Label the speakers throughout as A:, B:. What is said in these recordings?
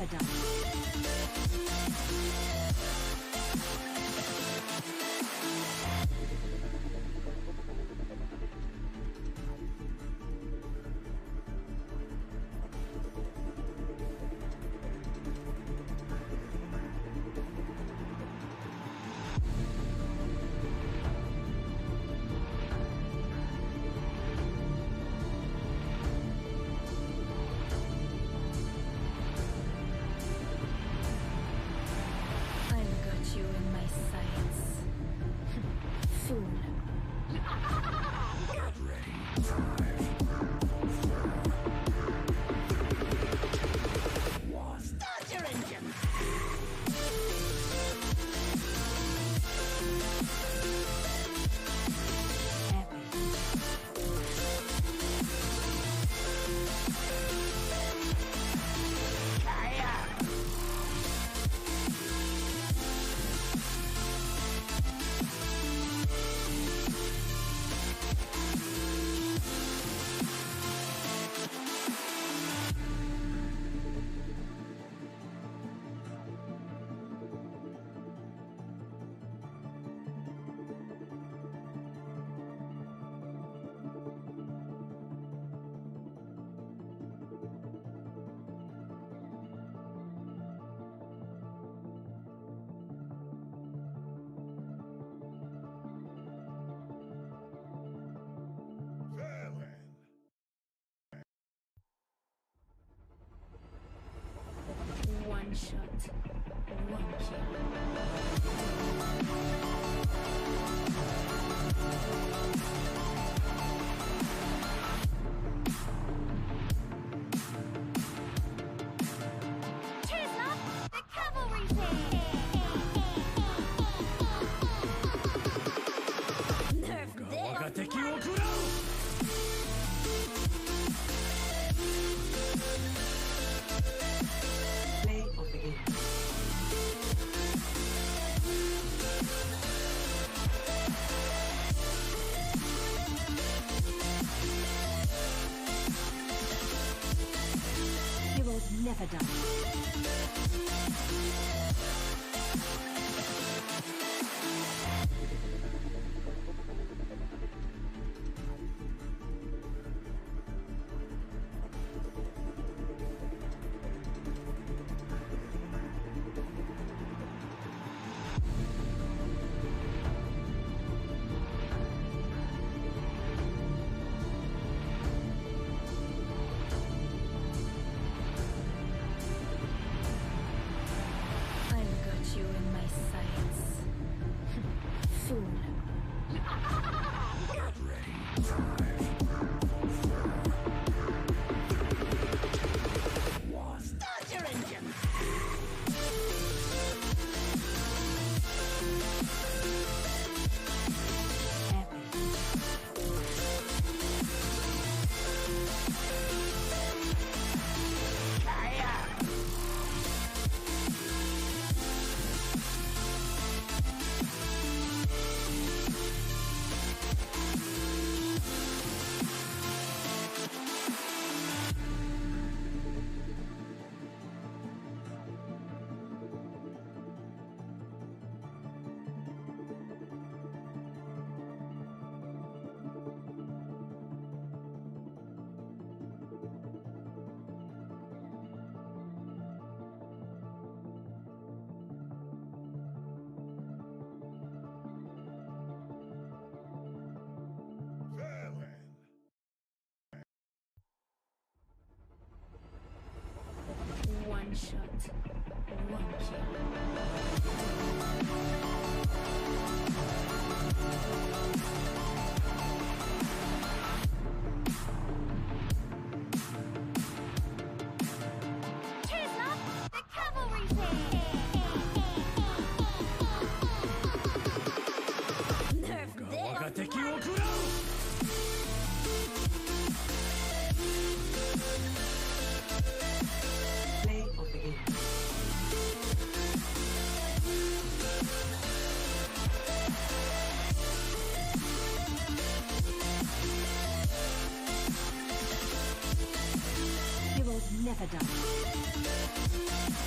A: never done. One shot, one kill. Never done. One shot, one kill. Never done.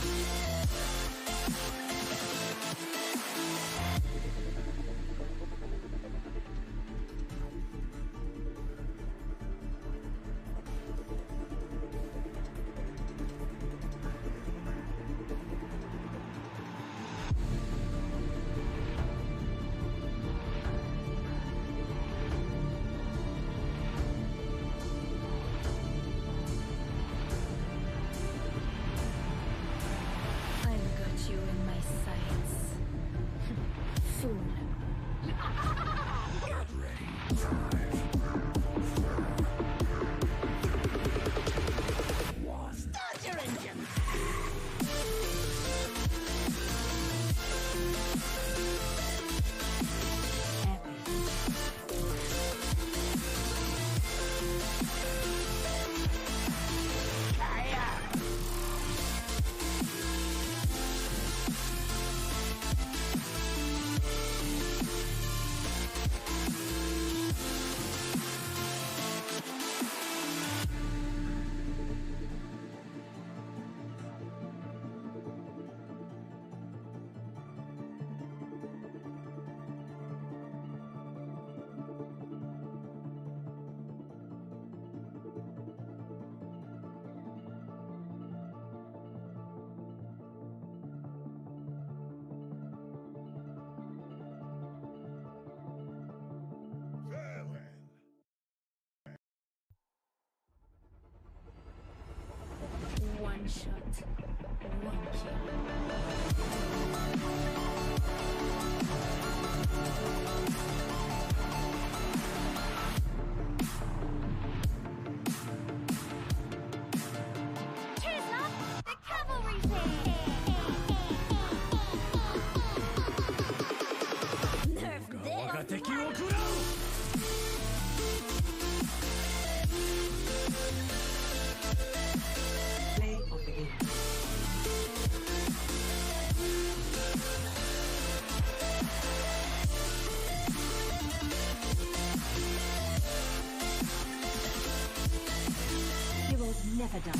A: never die.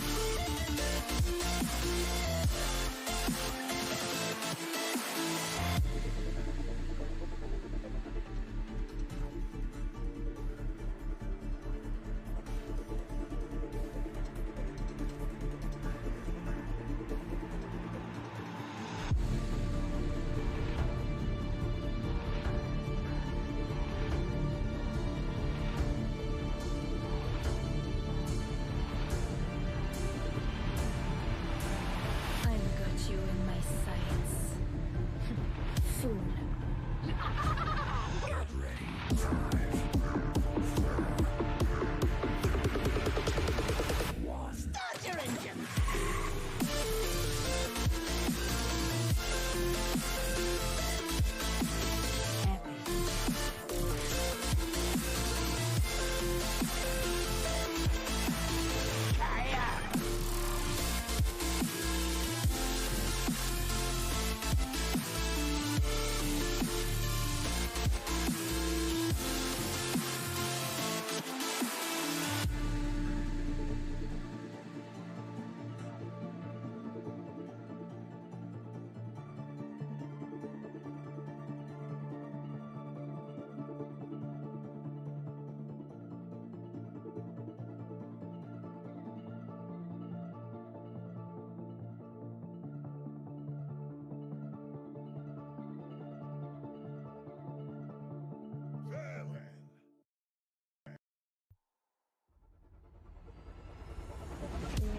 A: I've got you in my sights. Fool.
B: Get ready. 5, 4, 3, 2, 1. Start your engine.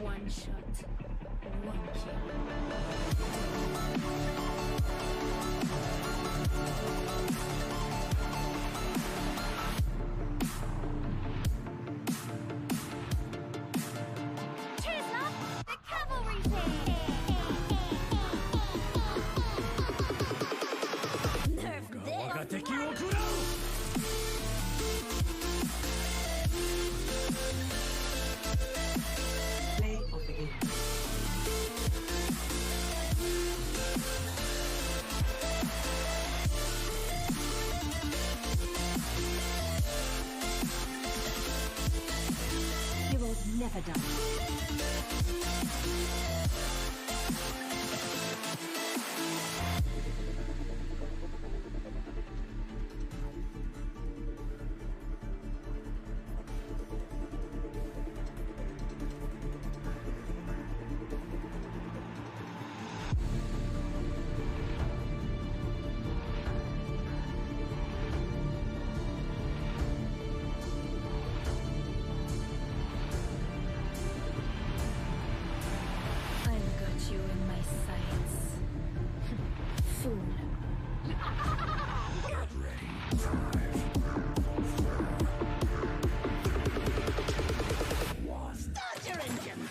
A: One shot, one kill.
C: The cavalry Nerf
D: Play of the game.
A: Heroes never die. I've got you in my sights. Fool.
B: Get ready. 5, 4, 3, 2, 1. Start your engine.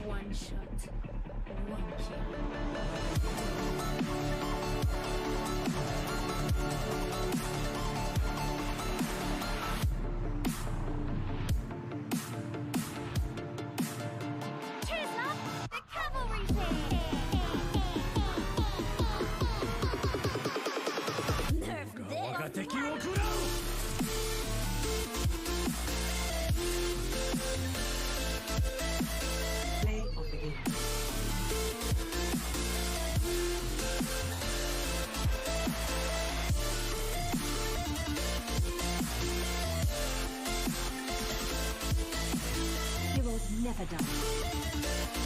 A: One shot, one kill.
C: The cavalry Nerf
B: 敵を食らう
D: Play of the game.
A: Heroes never die.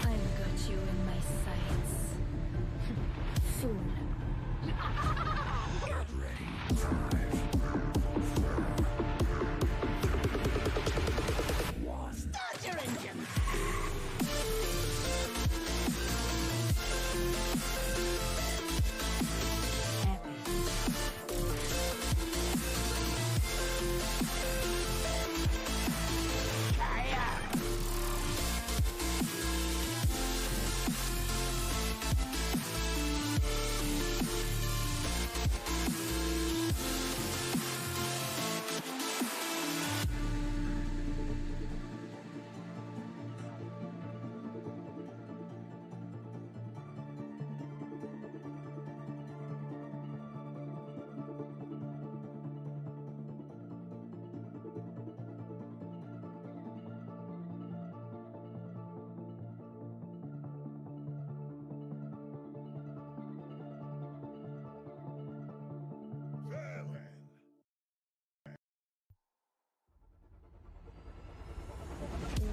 A: I've got you in my sights. Fool.
B: Get ready. 5, 4, 1. Start your engine.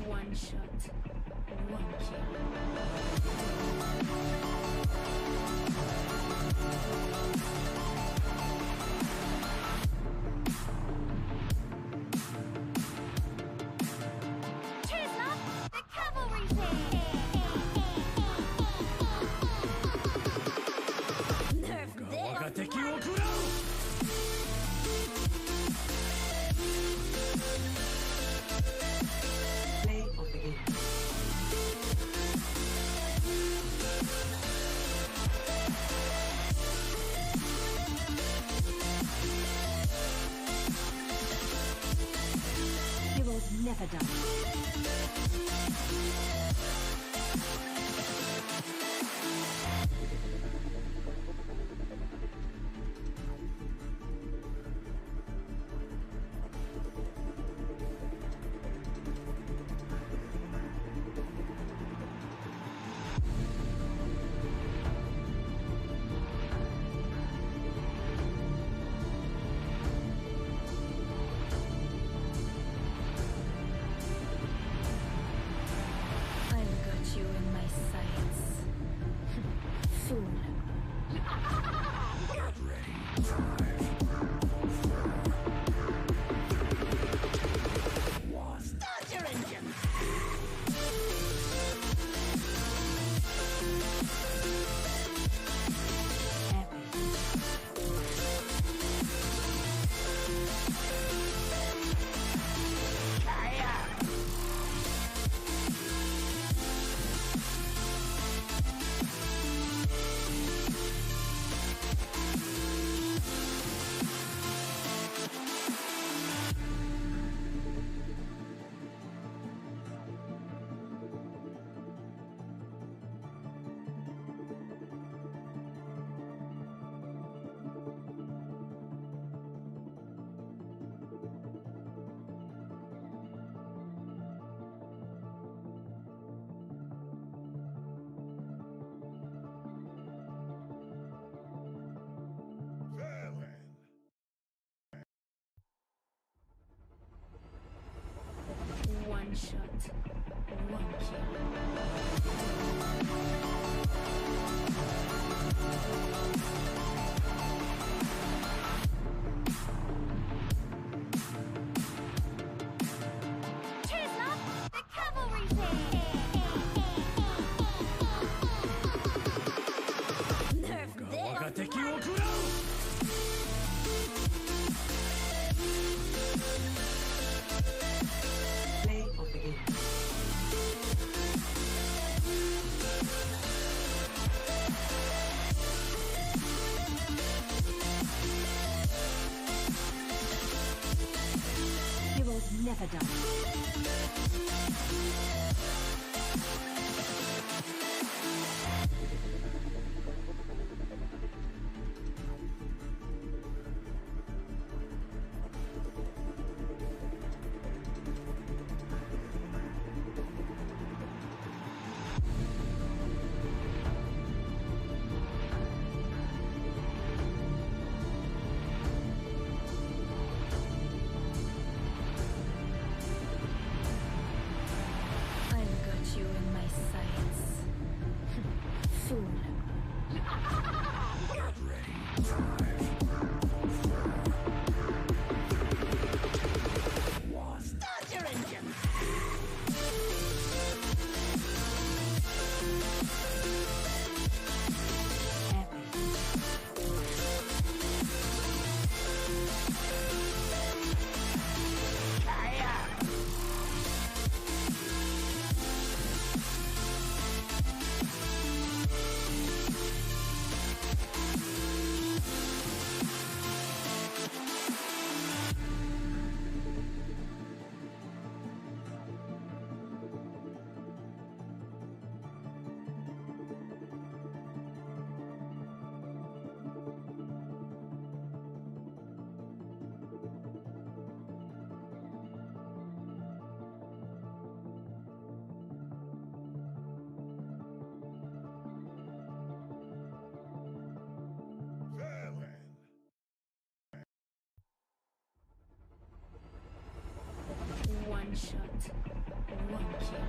A: One shot, one kill.
C: Cheers, love! The cavalry's here! Nerf this!
B: 我が敵を食らう
A: Heroes never die. I've got you in my sights. Fool.
B: Get ready. 5, 4, 1. Start your engine.
A: One shot, one kill.
C: Cheers, love! The cavalry's here! Nerf
B: 我
C: this!
B: が敵を食らう
A: Heroes never die.
B: Start your engine.
A: One shot, one kill.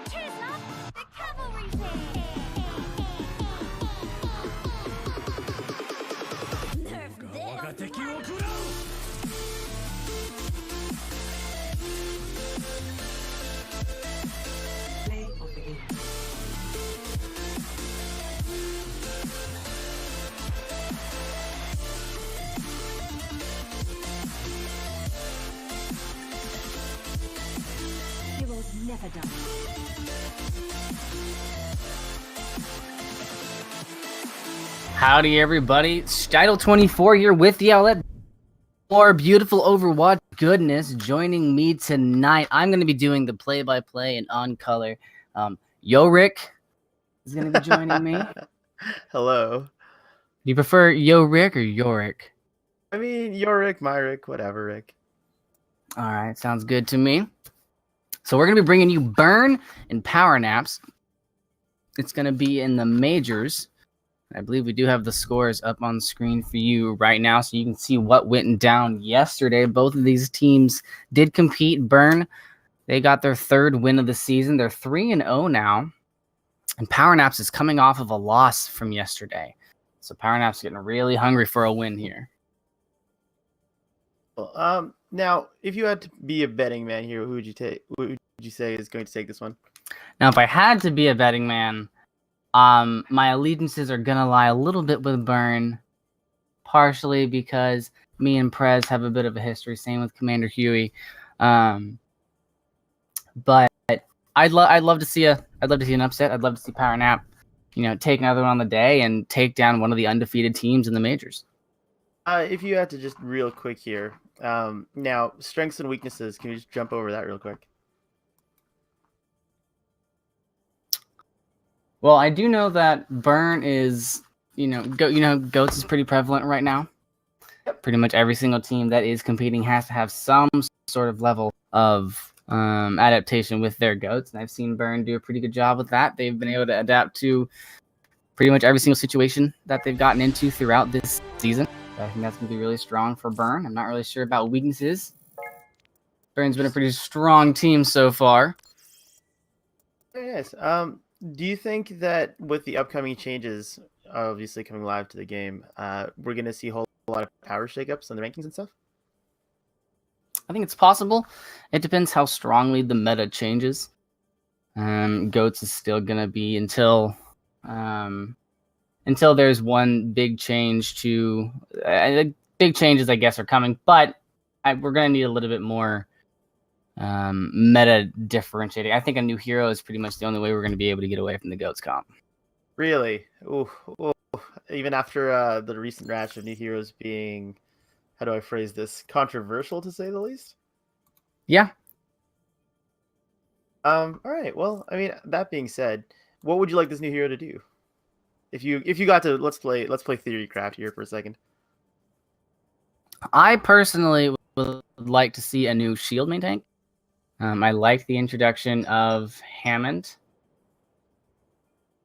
C: Cheers, love! The cavalry's here! Nerf
B: 我が
C: this!
B: 敵を食らう
C: Heroes never die.
D: Howdy, everybody. Stidle24 here with the Owlet. More beautiful Overwatch goodness. Joining me tonight, I'm going to be doing the play-by-play and on color. Yorick is going to be joining me.
E: Hello.
D: Do you prefer Yorick or Yorick?
E: I mean, Yorick, Myrick, whatever, Rick.
D: All right, sounds good to me. So we're going to be bringing you Burn and Power Naps. It's going to be in the majors. I believe we do have the scores up on screen for you right now, so you can see what went down yesterday. Both of these teams did compete. Burn, they got their third win of the season. They're 3-0 now. And Power Naps is coming off of a loss from yesterday. So Power Naps getting really hungry for a win here.
E: Well, now, if you had to be a betting man here, who would you take? Who would you say is going to take this one?
D: Now, if I had to be a betting man, my allegiances are going to lie a little bit with Burn, partially because me and Prez have a bit of a history, same with Commander Huey. But I'd love to see an upset. I'd love to see Power Nap, take another one on the day and take down one of the undefeated teams in the majors.
E: If you had to just real quick here, now, strengths and weaknesses, can you just jump over that real quick?
D: Well, I do know that Burn is, goats is pretty prevalent right now. Pretty much every single team that is competing has to have some sort of level of adaptation with their goats, and I've seen Burn do a pretty good job with that. They've been able to adapt to pretty much every single situation that they've gotten into throughout this season. I think that's going to be really strong for Burn. I'm not really sure about weaknesses. Burn's been a pretty strong team so far.
E: Yes. Do you think that with the upcoming changes, obviously coming live to the game, we're going to see a whole lot of power shakeups on the rankings and stuff?
D: I think it's possible. It depends how strongly the meta changes. Goats is still going to be until there's one big change to big changes, I guess, are coming, but we're going to need a little bit more meta differentiating. I think a new hero is pretty much the only way we're going to be able to get away from the Goats comp.
E: Really? Ooh. Even after the recent rash of new heroes being, how do I phrase this, controversial to say the least?
D: Yeah.
E: All right. Well, I mean, that being said, what would you like this new hero to do? If you got to let's play Theorycraft here for a second.
D: I personally would like to see a new shield main tank. I like the introduction of Hammond.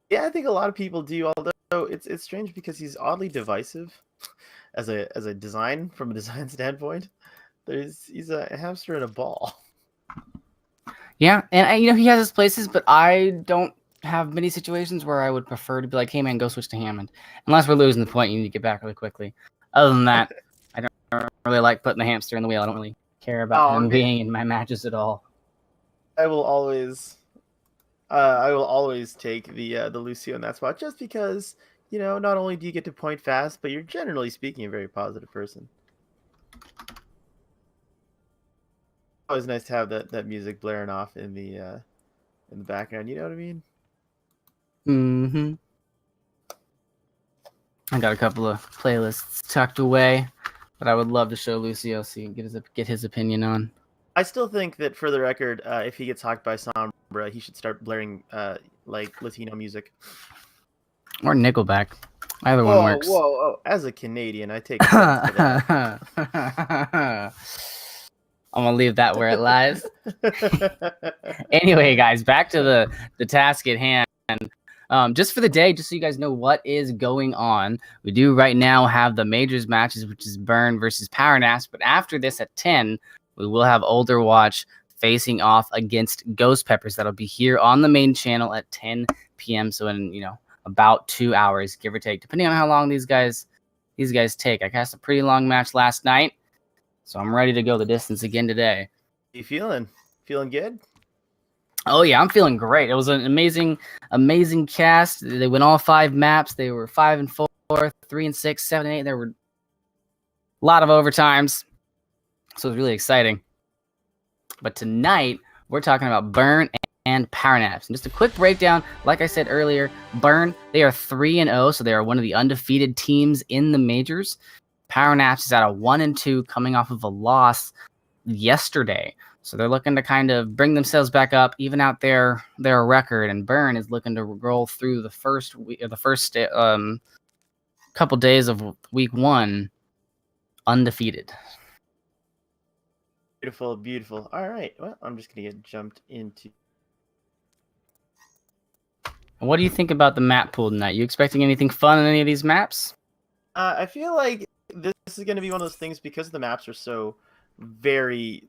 E: Yeah, I think a lot of people do, although it's strange because he's oddly divisive. as a design from a design standpoint. He's a hamster in a ball.
D: Yeah, and he has his places, but I don't have many situations where I would prefer to be like, hey man, go switch to Hammond. Unless we're losing the point, you need to get back really quickly. Other than that, I don't really like putting the hamster in the wheel. I don't really care about him being in my matches at all.
E: I will always take the Lucio in that spot just because not only do you get to point fast, but you're generally speaking a very positive person. Always nice to have that music blaring off in the background. You know what I mean?
D: Mm-hmm. I got a couple of playlists tucked away, but I would love to show Lucio so you can get his opinion on.
E: I still think that, for the record, if he gets hawked by Sombra, he should start blaring like Latino music.
D: Or Nickelback. Either one works.
E: Whoa! As a Canadian, I take offense to that.
D: I'm gonna leave that where it lies. Anyway, guys, back to the task at hand. Just for the day, just so you guys know what is going on, we do right now have the majors matches, which is Burn versus Power Naps. But after this at 10, we will have Older Watch facing off against Ghost Peppers. That'll be here on the main channel at 10 p.m. So in about 2 hours, give or take, depending on how long these guys take. I cast a pretty long match last night, so I'm ready to go the distance again today.
E: You feeling good?
D: Oh yeah, I'm feeling great. It was an amazing cast. They went all 5 maps. They were 5 and 4, 3 and 6, 7 and 8. There were a lot of overtimes, so it was really exciting. But tonight we're talking about Burn and Power Naps. And just a quick breakdown. Like I said earlier, Burn, they are 3-0, so they are one of the undefeated teams in the majors. Power Naps is at a 1-2, coming off of a loss yesterday. So they're looking to kind of bring themselves back up, even out their record. And Burn is looking to roll through the first couple days of week 1 undefeated.
E: Beautiful. All right. Well, I'm just gonna get jumped into.
D: And what do you think about the map pool tonight? You expecting anything fun in any of these maps?
E: I feel like this is going to be one of those things because the maps are so very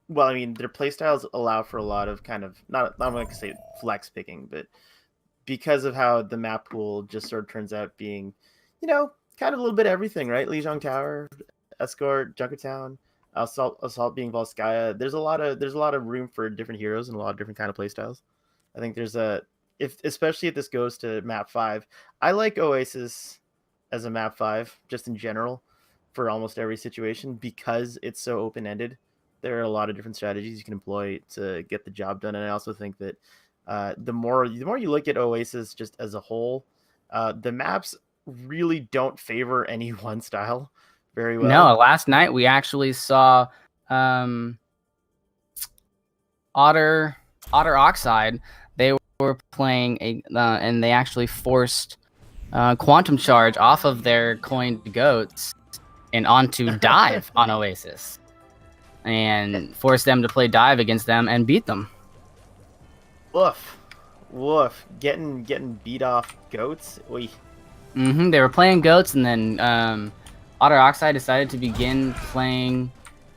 E: well. I mean, their playstyles allow for a lot of kind of not going to say flex picking, but because of how the map pool just sort of turns out being, kind of a little bit of everything, right? Lijiang Tower, Escort, Junkertown, Assault being Volskaya. There's a lot of room for different heroes and a lot of different kind of playstyles. I think there's especially if this goes to map 5. I like Oasis as a map 5 just in general for almost every situation because it's so open-ended. There are a lot of different strategies you can employ to get the job done, and I also think that the more you look at Oasis just as a whole, the maps really don't favor any one style very well.
D: No, last night we actually saw Otter Oxide. They were playing and they actually forced Quantum Charge off of their coined goats and onto Dive on Oasis, and forced them to play Dive against them and beat them.
E: Woof. Getting beat off goats. Oy.
D: They were playing goats, and then Otter Oxide decided to begin playing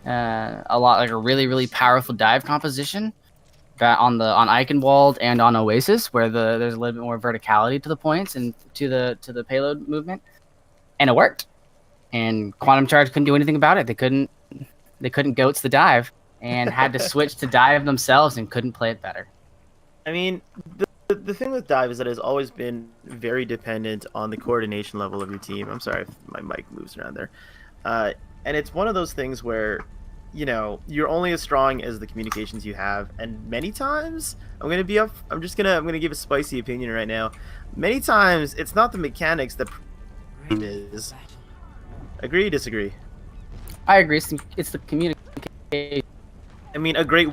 D: a lot like a really powerful dive composition on Eichenwalde and on Oasis, where there's a little bit more verticality to the points and to the payload movement, and it worked. And Quantum Charge couldn't do anything about it. They couldn't goats the dive and had to switch to dive themselves and couldn't play it better.
E: I mean, the thing with dive is that it's always been very dependent on the coordination level of your team. I'm sorry if my mic moves around there. And it's one of those things where, you're only as strong as the communications you have. And many times, I'm going to give a spicy opinion right now. Many times, it's not the mechanics that is. Agree, disagree?
D: I agree. It's the communication.
E: I mean, a great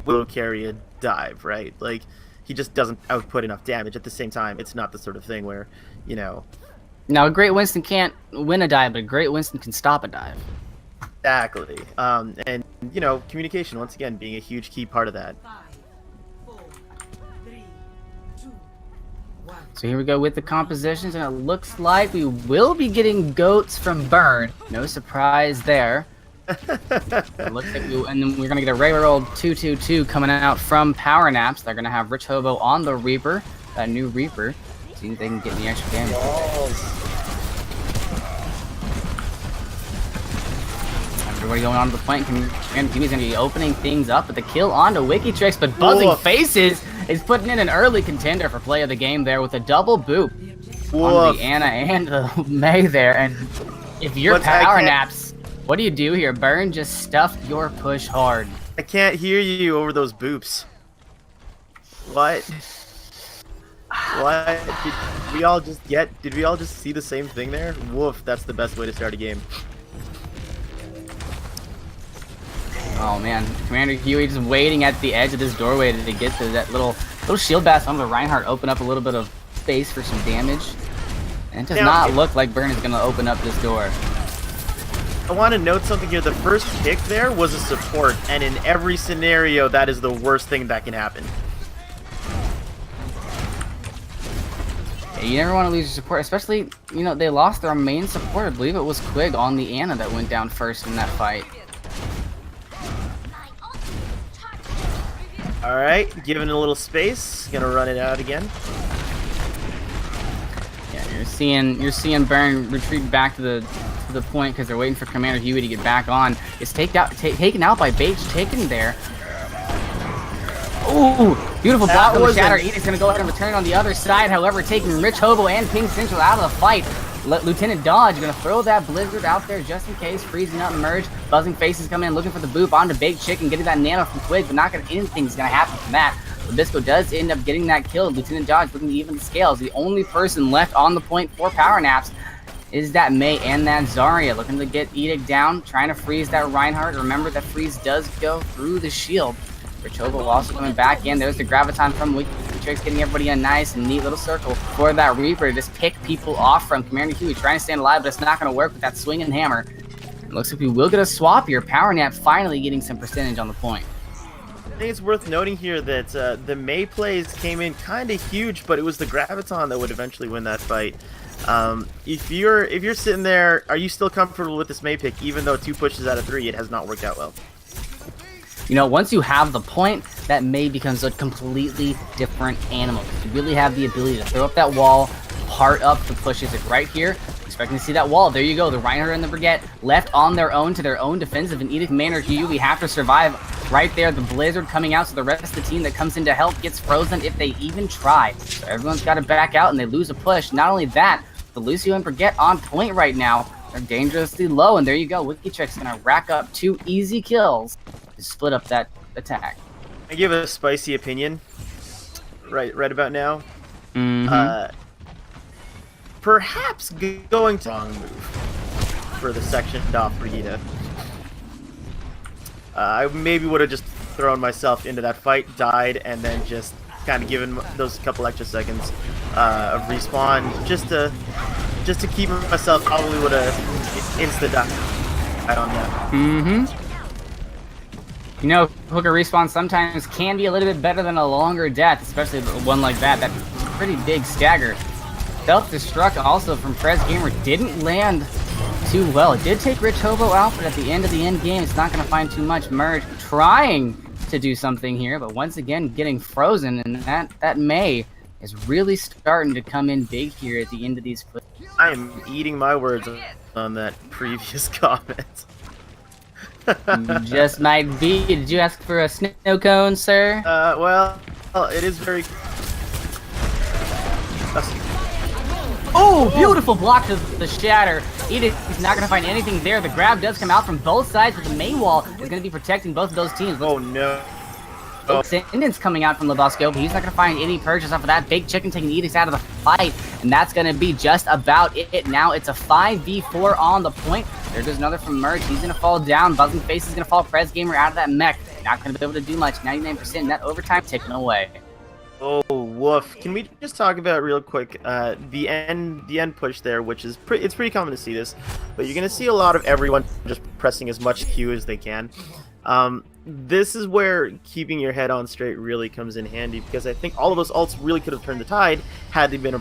E: will carry a dive, right? Like, he just doesn't output enough damage. At the same time, it's not the sort of thing where,
D: Now, a great Winston can't win a dive, but a great Winston can stop a dive.
E: Exactly. And, communication, once again, being a huge key part of that.
B: 5, 4, 3, 2, 1.
D: So here we go with the compositions, and it looks like we will be getting goats from Burn. No surprise there. It looks like and then we're gonna get a regular old 2-2-2 coming out from Power Naps. They're gonna have Rich Hobo on the Reaper, that new Reaper. See if they can get any extra damage. Everybody going on to the point. And Kiwi's gonna be opening things up with the kill onto Wikitrix, but Buzzing Faces is putting in an early contender for play of the game there with a double boop on the Anna and the May there. And if you're Power Naps, what do you do here? Burn just stuffed your push hard.
E: I can't hear you over those boops. What? What? Did we all just see the same thing there? Woof, that's the best way to start a game.
D: Oh man, Commander Huey just waiting at the edge of this doorway to get to that little shield bash on the Reinhardt, open up a little bit of space for some damage. And it does not look like Burn is gonna open up this door.
E: I want to note something here. The first pick there was a support, and in every scenario, that is the worst thing that can happen.
D: Yeah, you never want to lose your support, especially, you know, they lost their main support. I believe it was Quig on the Anna that went down first in that fight.
E: Alright, giving it a little space. Gonna run it out again.
D: Yeah, you're seeing Burn retreat back to the point because they're waiting for Commander Huey to get back on. It's taken out by Bache, taken there. Ooh, beautiful block on the Shatter. Edic's gonna go ahead and return on the other side. However, taking Rich Hobo and Pink Central out of the fight. Lieutenant Dodge gonna throw that Blizzard out there just in case, freezing up Merge. Buzzing Faces coming in looking for the boop onto Baked Chicken, getting that nano from Quig, but not gonna anything's gonna happen from that. Bisco does end up getting that kill. Lieutenant Dodge looking to even the scales. The only person left on the point for Power Naps is that May and that Zarya, looking to get Edict down, trying to freeze that Reinhardt. Remember that freeze does go through the shield. Rich Hobo also coming back in. There's the Graviton from Wikitrix, getting everybody in a nice and neat little circle for that Reaper to just pick people off from Commander Huey, trying to stand alive, but it's not going to work with that swinging hammer. It looks like we will get a swap here. Power Nap finally getting some percentage on the point.
E: I think it's worth noting here that the May plays came in kind of huge, but it was the Graviton that would eventually win that fight. If you're sitting there, are you still comfortable with this May pick, even though 2 pushes out of 3, it has not worked out well?
D: You know, once you have the point, that May becomes a completely different animal. You really have the ability to throw up that wall, part up the pushes. Like right here, expecting to see that wall. There you go. The Reinhardt and the Brigette left on their own to their own defensive. And Edict Commander Huey have to survive right there. The Blizzard coming out, so the rest of the team that comes in to help gets frozen if they even try. So everyone's got to back out and they lose a push. Not only that, the Lucio and Brigette on point right now. They're dangerously low, and there you go. Wikitrix gonna rack up 2 easy kills to split up that attack.
E: I give a spicy opinion right about now. Perhaps going to wrong move for the sectioned off Brigitte. I maybe would have just thrown myself into that fight, died, and then just kind of given those couple extra seconds of respawn just to keep myself. Probably would have insta died on that.
D: You know, hooker respawn sometimes can be a little bit better than a longer death, especially one like that. That's a pretty big stagger. Self-destruct also from Prez Gamer didn't land too well. It did take Rich Hobo out, but at the end of the end game, it's not going to find too much. Merge trying to do something here, but once again getting frozen, and that May is really starting to come in big here at the end of these plays.
E: I am eating my words on that previous comment.
D: You just might be. Did you ask for a snow cone, sir?
E: Well, it is very...
D: Oh, beautiful block to the Shatter. Edict is not going to find anything there. The grab does come out from both sides, but the May wall is going to be protecting both of those teams.
E: Oh, no.
D: Ascendance coming out from Lebowski, but he's not going to find any purchase off of that. Big Chicken taking Edicts out of the fight, and that's going to be just about it. Now it's a 5v4 on the point. There goes another from Merge. He's going to fall down. Buzzing Face is going to fall. Prez Gamer out of that mech. Not going to be able to do much. 99%. That overtime taken away.
E: Oh, woof. Can we just talk about real quick the end push there, which is it's pretty common to see this, but you're going to see a lot of everyone just pressing as much Q as they can. This is where keeping your head on straight really comes in handy, because I think all of those ults really could have turned the tide had they been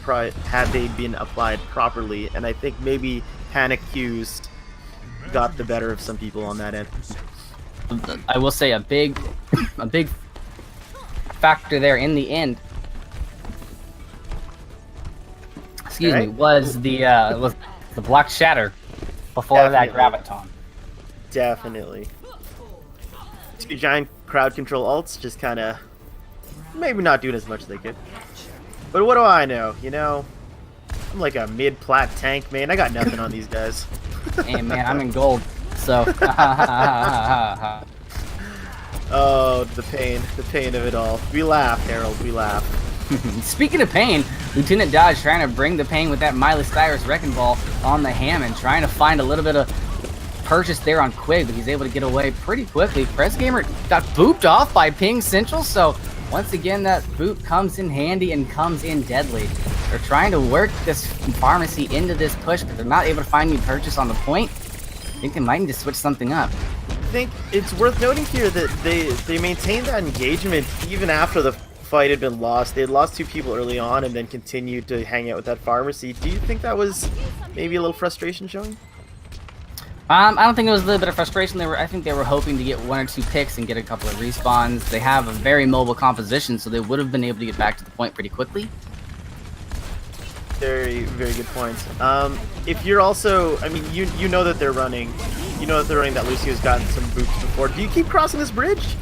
E: applied properly, and I think maybe panic cues got the better of some people on that end.
D: I will say a big factor there in the end. Excuse me, was the Black Shatter before that Graviton.
E: Definitely. Two giant crowd control ults just kind of maybe not doing as much as they could. But what do I know? You know, I'm like a mid-plat tank, man. I got nothing on these guys.
D: Hey, man, I'm in gold, so.
E: Oh, the pain of it all. We laugh, Harold, we laugh.
D: Speaking of pain, Lieutenant Dodge trying to bring the pain with that Miley Cyrus Wrecking Ball on the Hammond, trying to find a little bit of purchase there on Quig, but he's able to get away pretty quickly. Press Gamer got booped off by Ping Central, so once again that boot comes in handy and comes in deadly. They're trying to work this pharmacy into this push, but they're not able to find any purchase on the point. I think they might need to switch something up.
E: I think it's worth noting here that they maintained that engagement even after the fight had been lost. They had lost 2 people early on and then continued to hang out with that pharmacy. Do you think that was maybe a little frustration showing?
D: I don't think it was a little bit of frustration. I think they were hoping to get 1 or 2 picks and get a couple of respawns. They have a very mobile composition, so they would have been able to get back to the point pretty quickly.
E: Very, very good points. If you're also, I mean, you know that they're running, that Lucio's gotten some boots before. Do you keep crossing this bridge?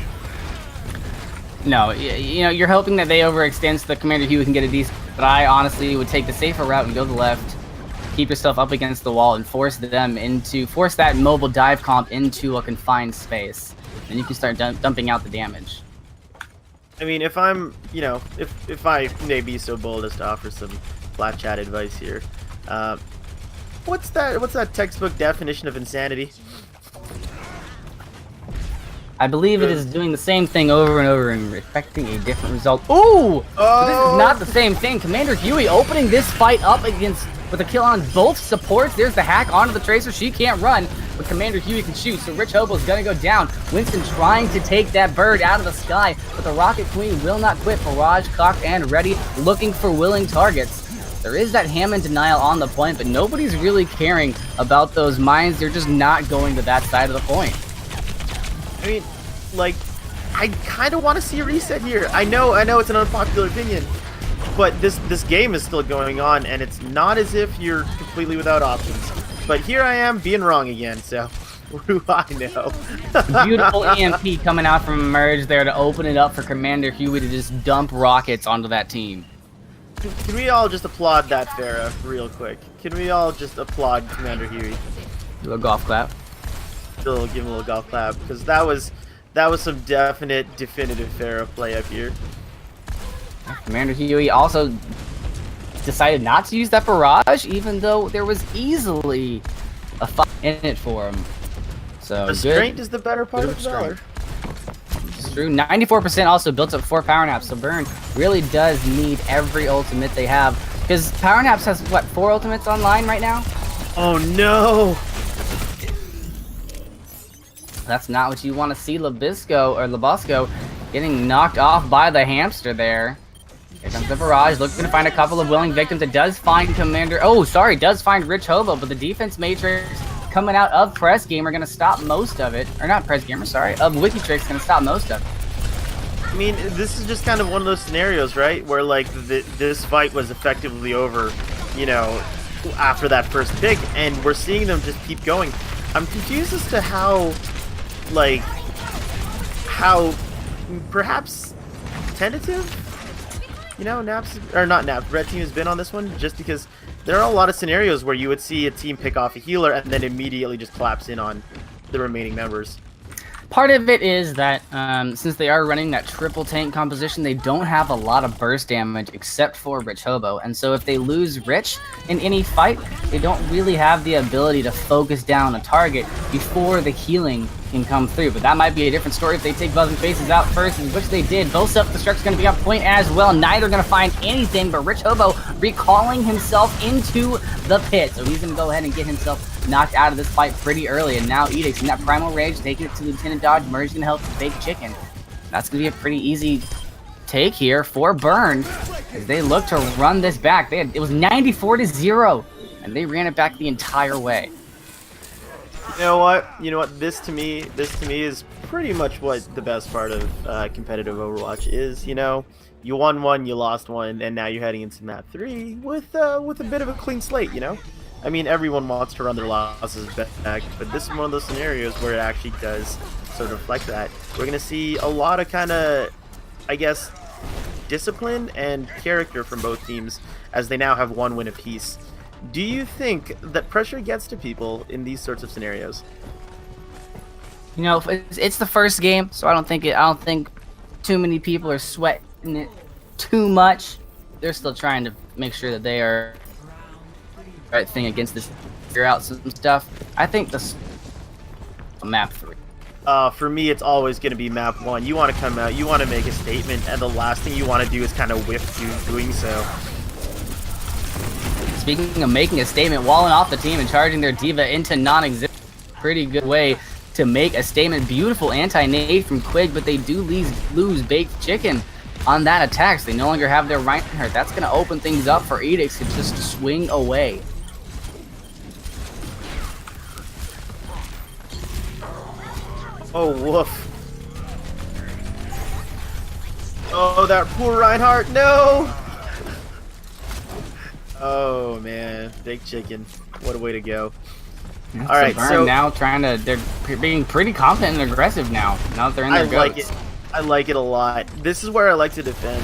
D: No, you know, you're hoping that they overextend so the Commander Huey can get a decent, but I honestly would take the safer route and go to the left. Keep yourself up against the wall and force that mobile dive comp into a confined space. And you can start dumping out the damage.
E: I mean, if I'm, you know, if I may be so bold as to offer some flat chat advice here, what's that textbook definition of insanity?
D: I believe it is doing the same thing over and over and expecting a different result. Ooh! Oh! This is not the same thing. Commander Huey opening this fight up with a kill on both supports. There's the hack onto the Tracer. She can't run, but Commander Huey can shoot, so Rich Hobo's gonna go down. Winston trying to take that bird out of the sky, but the Rocket Queen will not quit. Barrage cocked and ready, looking for willing targets. There is that Hammond denial on the point, but nobody's really caring about those mines. They're just not going to that side of the point.
E: I mean, like, I kind of want to see a reset here. I know it's an unpopular opinion, but this game is still going on, and it's not as if you're completely without options. But here I am being wrong again, so what do I know?
D: Beautiful EMP coming out from Emerge there to open it up for Commander Huey to just dump rockets onto that team.
E: Can we all just applaud that, Farah, real quick? Can we all just applaud Commander Huey?
D: Do a golf clap.
E: Still give him a little golf clap, because that was some definitive Farah play up here.
D: Commander Huey also decided not to use that barrage, even though there was easily a fight in it for him. So
E: restraint is the better part of valor.
D: It's true. 94% also built up 4 power naps, so Burn really does need every ultimate they have. Because power naps has what, 4 ultimates online right now?
E: Oh no!
D: That's not what you want to see. Labosco getting knocked off by the hamster there. Here comes the barrage, looking to find a couple of willing victims. It does find does find Rich Hobo, but the defense matrix coming out of Press Gamer gonna stop most of it. Or not Press Gamer, sorry, of Wikitrix gonna stop most of it.
E: I mean, this is just kind of one of those scenarios, right? Where like this fight was effectively over, you know, after that first pick, and we're seeing them just keep going. I'm confused as to how perhaps tentative, you know, Red Team has been on this one, just because there are a lot of scenarios where you would see a team pick off a healer and then immediately just collapse in on the remaining members.
D: Part of it is that since they are running that triple tank composition, they don't have a lot of burst damage except for Rich Hobo. And so if they lose Rich in any fight, they don't really have the ability to focus down a target before the healing can come through. But that might be a different story if they take Buzzing Faces out first, which they did. Both self-destruct's going to be on point as well. Neither going to find anything, but Rich Hobo recalling himself into the pit. So he's going to go ahead and get himself knocked out of this fight pretty early, and now Edict's in that Primal Rage, taking it to Lieutenant Dodge. Merge gonna help the Baked Chicken. That's gonna be a pretty easy take here for Burn as they look to run this back. It was 94-0, and they ran it back the entire way.
E: You know what? This to me is pretty much what the best part of competitive Overwatch is. You won one, you lost one, and now you're heading into map 3 with a bit of a clean slate. I mean, everyone wants to run their losses back, but this is one of those scenarios where it actually does sort of reflect that. We're gonna see a lot of kind of, I guess, discipline and character from both teams as they now have one win apiece. Do you think that pressure gets to people in these sorts of scenarios?
D: It's the first game, so I don't think too many people are sweating it too much. They're still trying to make sure that they are the right thing against this. Figure out some stuff. I think this map 3.
E: For me, it's always going to be map 1. You want to come out, you want to make a statement, and the last thing you want to do is kind of whiff you doing so.
D: Speaking of making a statement, walling off the team and charging their diva into non-existent. Pretty good way to make a statement. Beautiful anti-nade from Quig, but they do lose Baked Chicken on that attack, so they no longer have their Reinhardt. That's going to open things up for Edicts to just swing away.
E: Oh, woof. Oh, that poor Reinhardt, no! Oh, man. Baked Chicken. What a way to go.
D: That's
E: all right, so
D: now they're being pretty confident and aggressive now that they're in their goats.
E: Like it. I like it a lot. This is where I like to defend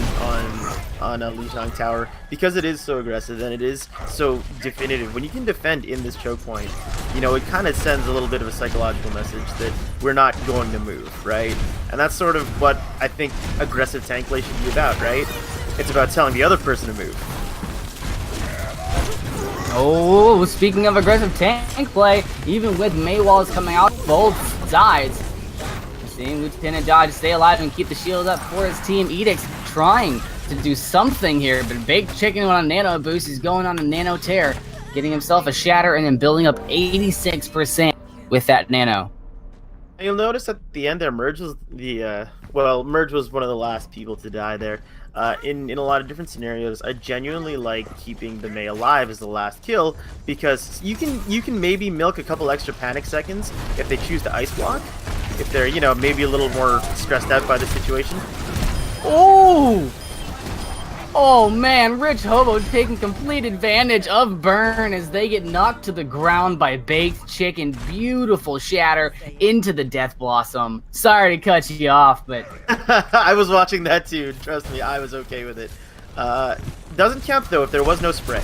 E: on a Lijiang tower because it is so aggressive and it is so definitive. When you can defend in this choke point, it kind of sends a little bit of a psychological message that we're not going to move, right? And that's sort of what I think aggressive tank play should be about, right? It's about telling the other person to move.
D: Oh, speaking of aggressive tank play, even with Maywalls coming out both sides, seeing Lieutenant Dodge stay alive and keep the shield up for his team. Edict's trying to do something here, but Baked Chicken on a nano boost. He's going on a nano tear, getting himself a shatter and then building up 86% with that nano.
E: And you'll notice at the end there, Merge was Merge was one of the last people to die there. In a lot of different scenarios, I genuinely like keeping the Mei alive as the last kill because you can maybe milk a couple extra panic seconds if they choose to ice block, if they're maybe a little more stressed out by the situation.
D: Oh! Oh man, Rich Hobo taking complete advantage of Burn as they get knocked to the ground by Baked Chicken. Beautiful shatter into the Death Blossom. Sorry to cut you off, but...
E: I was watching that too, trust me, I was okay with it. Doesn't count though if there was no spray.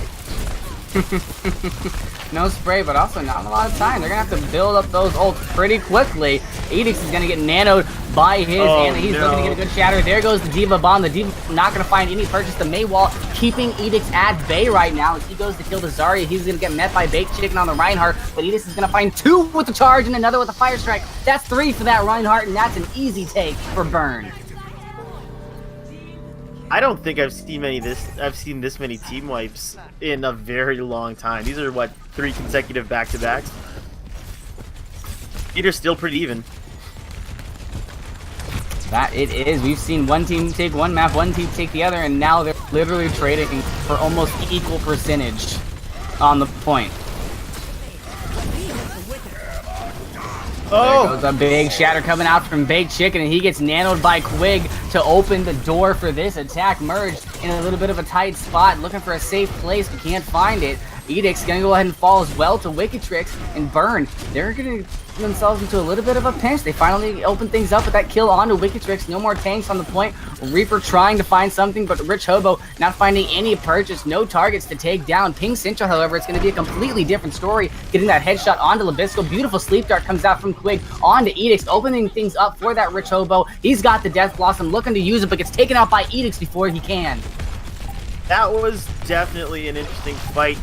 D: No spray, but also not a lot of time. They're going to have to build up those ults pretty quickly. Edicts is going to get nanoed by his, and he's looking to get a good shatter. There goes the Diva Bomb. The Diva not going to find any purchase. The Maywall keeping Edicts at bay right now. As he goes to kill the Zarya, he's going to get met by Baked Chicken on the Reinhardt, but Edicts is going to find 2 with the charge and another with the Fire Strike. That's 3 for that Reinhardt, and that's an easy take for Burn.
E: I don't think I've seen this many team wipes in a very long time. These are what, 3 consecutive back-to-backs. Peter's still pretty even.
D: That it is. We've seen one team take one map, one team take the other, and now they're literally trading for almost equal percentage on the point.
E: Oh!
D: There goes a big shatter coming out from Baked Chicken, and he gets nanoed by Quig to open the door for this attack. Merge in a little bit of a tight spot, looking for a safe place, but can't find it. Edict's gonna go ahead and fall as well to Wicked Tricks and Burn. They're gonna get themselves into a little bit of a pinch. They finally open things up with that kill onto Wicked Tricks. No more tanks on the point. Reaper trying to find something, but Rich Hobo not finding any purchase. No targets to take down. Ping Central, however, it's gonna be a completely different story. Getting that headshot onto Labisco. Beautiful sleep dart comes out from Quig onto Edicts, opening things up for that Rich Hobo. He's got the Death Blossom, looking to use it, but gets taken out by Edicts before he can.
E: That was definitely an interesting fight.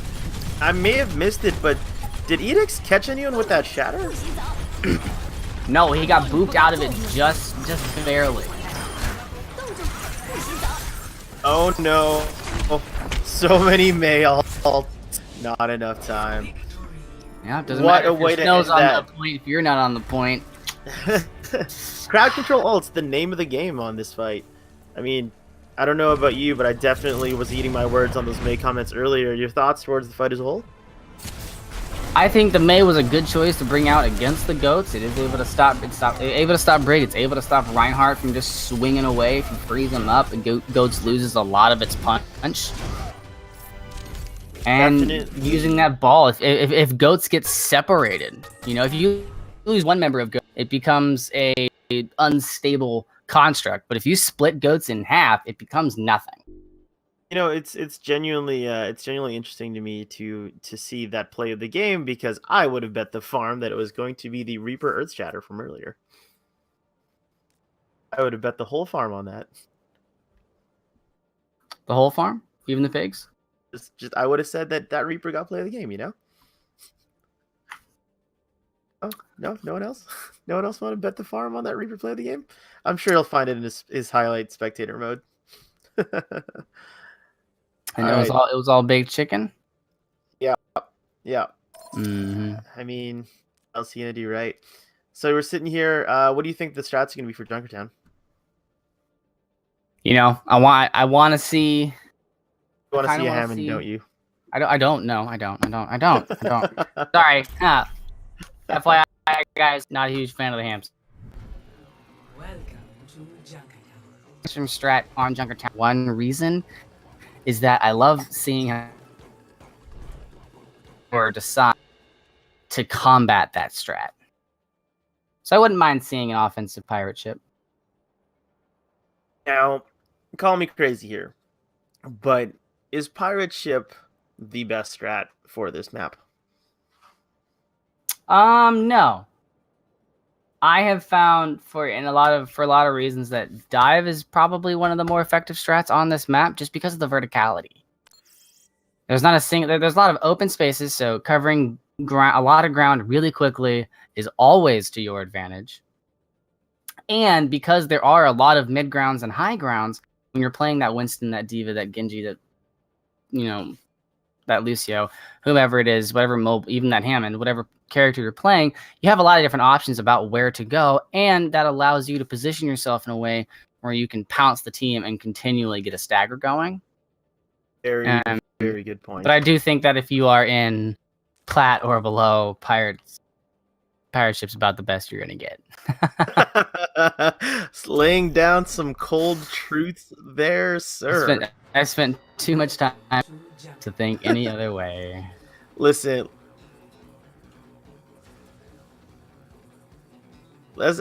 E: I may have missed it, but did Edicts catch anyone with that shatter?
D: No, he got booped out of it just barely.
E: Oh no. So many Mei ults. Not enough time.
D: Yeah, it doesn't
E: What
D: matter
E: a
D: if
E: way
D: your
E: to
D: snow's
E: end
D: on
E: that.
D: the point if you're not on the point.
E: Crowd control ult's the name of the game on this fight. I mean, I don't know about you, but I definitely was eating my words on those May comments earlier. Your thoughts towards the fight as a whole?
D: I think the May was a good choice to bring out against the goats. It is able to stop. Able to stop Brig. It's able to stop Reinhardt from just swinging away. If you freeze him up, and goats loses a lot of its punch. And
E: Definitely.
D: using that ball, if goats get separated, you know, if you lose one member of goats, it becomes a unstable construct. But if you split goats in half, it becomes nothing.
E: You know, it's genuinely interesting to me to see that play of the game, because I would have bet the farm that it was going to be the Reaper Earthshatter from earlier. I would have bet the whole farm on that.
D: The whole farm, even the pigs.
E: Just I would have said that Reaper got play of the game. You know. Oh no, no one else. No one else want to bet the farm on that Reaper play of the game. I'm sure he'll find it in his highlight spectator mode.
D: And it was all baked chicken.
E: Yeah.
D: Mm-hmm.
E: I mean, what else are you gonna do, right? So we're sitting here. What do you think the strats are gonna be for Junkertown?
D: You know, I want to see.
E: You want to
D: kinda
E: see a
D: wanna
E: Hammond,
D: see-
E: don't you?
D: I don't know. I don't. Sorry. FYI, guys, not a huge fan of the hams.
B: Welcome to Junkertown.
D: From strat on Junkertown. One reason is that I love seeing how or decide to combat that strat. So I wouldn't mind seeing an offensive pirate ship.
E: Now, call me crazy here, but is pirate ship the best strat for this map?
D: No. I have found for a lot of reasons that dive is probably one of the more effective strats on this map, just because of the verticality. There's a lot of open spaces, so covering a lot of ground really quickly is always to your advantage. And because there are a lot of mid grounds and high grounds, when you're playing that Winston, that Diva, that Genji, that, you know, that Lucio, whoever it is, whatever mobile, even that Hammond, whatever character you're playing, you have a lot of different options about where to go, and that allows you to position yourself in a way where you can pounce the team and continually get a stagger going.
E: Very good point.
D: But I do think that if you are in plat or below, pirate ship's about the best you're gonna get.
E: Laying down some cold truths there, sir.
D: I spent too much time to think any other way.
E: Listen, I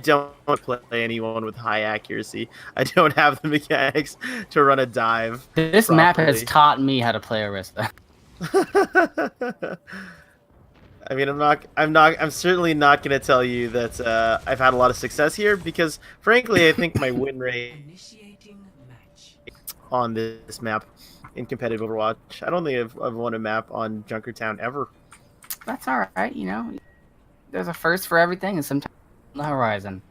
E: don't play anyone with high accuracy. I don't have the mechanics to run a dive.
D: This map has taught me how to play Arista.
E: I mean, I'm certainly not going to tell you that I've had a lot of success here, because frankly, I think my win rate on this map in competitive Overwatch, I don't think I've won a map on Junkertown ever.
D: That's all right, you know. There's a first for everything, and sometimes on the horizon.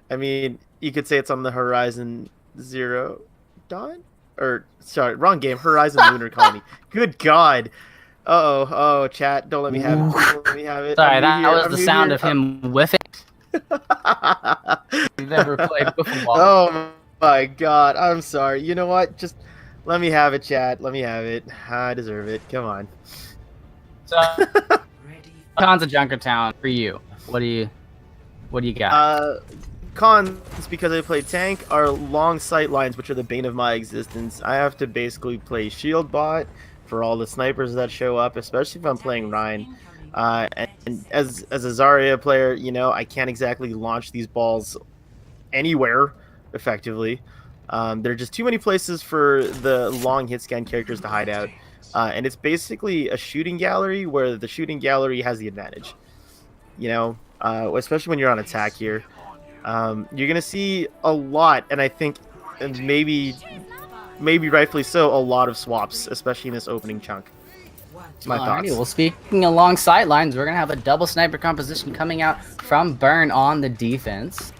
E: I mean, you could say it's on the Horizon Zero Dawn? Or, sorry, wrong game. Horizon Lunar Colony. Good God. Oh, chat, don't let me have it. Don't let me have it.
D: Sorry, that was the sound of him whiffing. You've never played wiffle ball.
E: Oh my God, I'm sorry. You know what? Just let me have it, chat. Let me have it. I deserve it. Come on.
D: So, cons of Junkertown for you. What do you got?
E: Cons, because I play tank, are long sight lines, which are the bane of my existence. I have to basically play shield bot for all the snipers that show up, especially if I'm playing Ryan. And as a Zarya player, you know, I can't exactly launch these balls anywhere effectively. There are just too many places for the long hit scan characters to hide out. And it's basically a shooting gallery where the shooting gallery has the advantage. You know, especially when you're on attack here. You're going to see a lot, and I think maybe rightfully so, a lot of swaps, especially in this opening chunk. My thoughts.
D: Well, speaking along sidelines, we're going to have a double sniper composition coming out from Burn on the defense.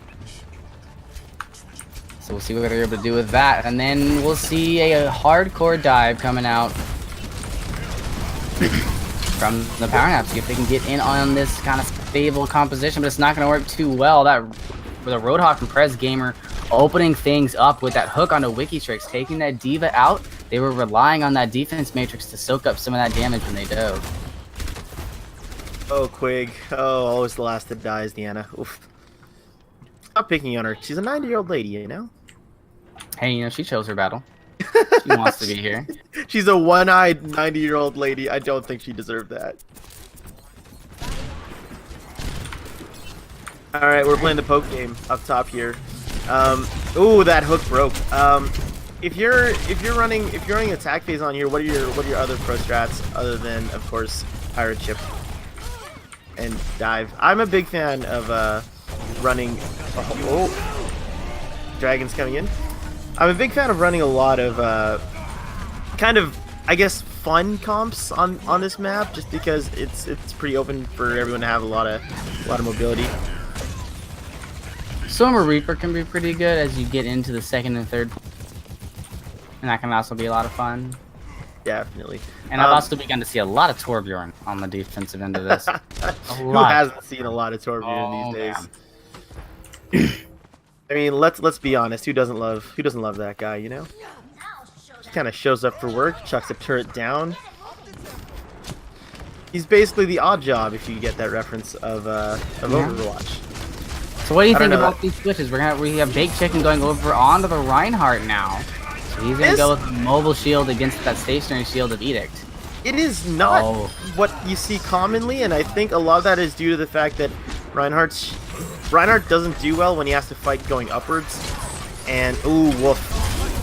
D: So we'll see what they're able to do with that. And then we'll see a hardcore dive coming out from the power naps, see if they can get in on this kind of stable composition, but it's not going to work too well. That with a Roadhog and Prez Gamer opening things up with that hook onto Wikitrix, taking that D.Va out. They were relying on that defense matrix to soak up some of that damage when they dove.
E: Oh, Quig. Oh, always the last that dies, Deanna. Oof. Stop picking on her. She's a 90-year-old lady, you know?
D: Hey, you know, she chose her battle. She wants to be here.
E: She's a one-eyed 90-year-old lady. I don't think she deserved that. Alright, we're playing the poke game up top here. Ooh, that hook broke. If you're running attack phase on here, what are your other pro strats other than, of course, pirate chip and dive? I'm a big fan of running. Oh, dragons coming in. I'm a big fan of running a lot of kind of, I guess, fun comps on this map, just because it's pretty open for everyone to have a lot of mobility.
D: Summer Reaper can be pretty good as you get into the second and third, and that can also be a lot of fun.
E: Definitely.
D: And I've also begun to see a lot of Torbjorn on the defensive end of this.
E: Who hasn't seen a lot of Torbjorn these days? I mean, let's be honest. Who doesn't love that guy? You know, he kind of shows up for work, chucks a turret down. He's basically the odd job, if you get that reference of Overwatch.
D: So what do you think about these switches? We have Baked Chicken going over onto the Reinhardt now. So he's gonna go with a mobile shield against that stationary shield of Edict.
E: It is not what you see commonly, and I think a lot of that is due to the fact that Reinhardt doesn't do well when he has to fight going upwards. And ooh, woof.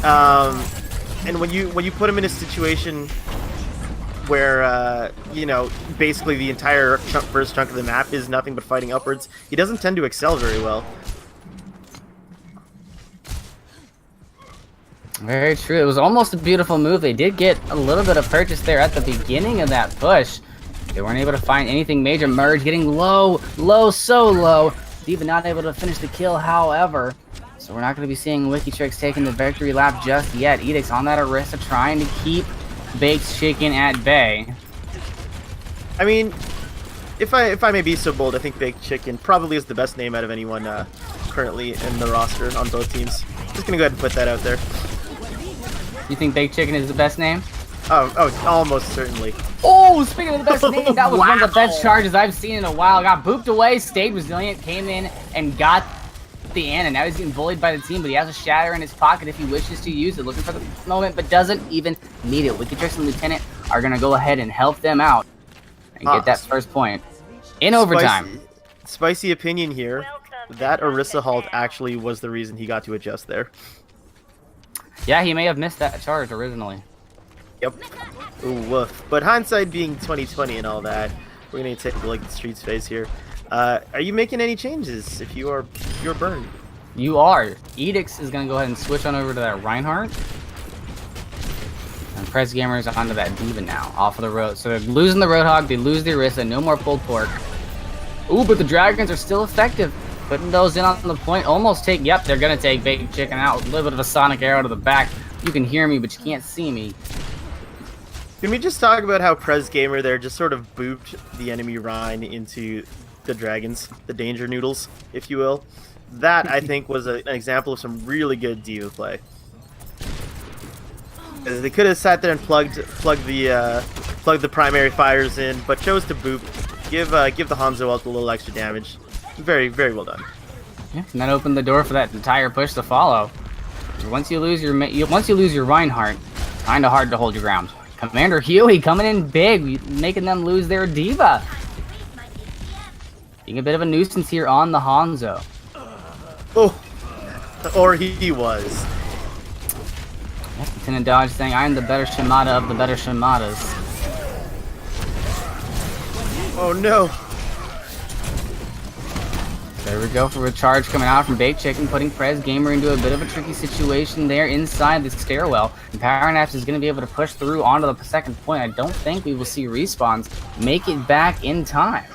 E: And when you put him in a situation where you know, basically the entire first chunk of the map is nothing but fighting upwards, he doesn't tend to excel very well.
D: Very true. It was almost a beautiful move. They did get a little bit of purchase there at the beginning of that push. They weren't able to find anything major. Merge getting low, so low. D.Va not able to finish the kill, however. So we're not going to be seeing Wikitrix taking the victory lap just yet. Edict's on that Orisa trying to keep Baked Chicken at bay.
E: I mean, if I may be so bold, I think Baked Chicken probably is the best name out of anyone currently in the roster on both teams. Just gonna go ahead and put that out there.
D: You think Baked Chicken is the best name?
E: Oh, almost certainly.
D: Oh, speaking of the best name, that was one of the best charges I've seen in a while. Got booped away, stayed resilient, came in and got the Ana. Now he's getting bullied by the team, but he has a shatter in his pocket if he wishes to use it. Looking for the moment, but doesn't even need it. Wikitrix and Lieutenant are going to go ahead and help them out and get that first point in overtime.
E: Spicy opinion here. That Orisa halt actually was the reason he got to adjust there.
D: Yeah, he may have missed that charge originally.
E: Yep. Ooh, woof. But hindsight being 2020 and all that, we're going to take a look at the Streets phase here. Are you making any changes if you're burned?
D: You are. Edicts is going to go ahead and switch on over to that Reinhardt. And Press Gamer is onto that D.Va now, off of the road. So they're losing the Roadhog, they lose the Orisa, no more pulled pork. Ooh, but the Dragons are still effective. Putting those in on the point, almost take, yep, they're going to take Baked Chicken out. A little bit of a sonic arrow to the back. You can hear me, but you can't see me.
E: Can we just talk about how Prez Gamer there just sort of booped the enemy Rhine into the Dragons, the Danger Noodles, if you will? That, I think, was an example of some really good D.Va play. They could have sat there and plugged the primary fires in, but chose to boop, give the Hanzo ult a little extra damage. Very, very well done.
D: Yeah, and that opened the door for that entire push to follow. Once you lose your Reinhardt, it's kind of hard to hold your ground. Commander Huey coming in big, making them lose their D.Va. Being a bit of a nuisance here on the Hanzo.
E: Oh, or he was.
D: Lieutenant Dodge saying, I am the better Shimada of the better Shimadas.
E: Oh no.
D: There we go for a charge coming out from Baked Chicken, putting Prez Gamer into a bit of a tricky situation there inside the stairwell. And PowerNaps is going to be able to push through onto the second point. I don't think we will see respawns make it back in time.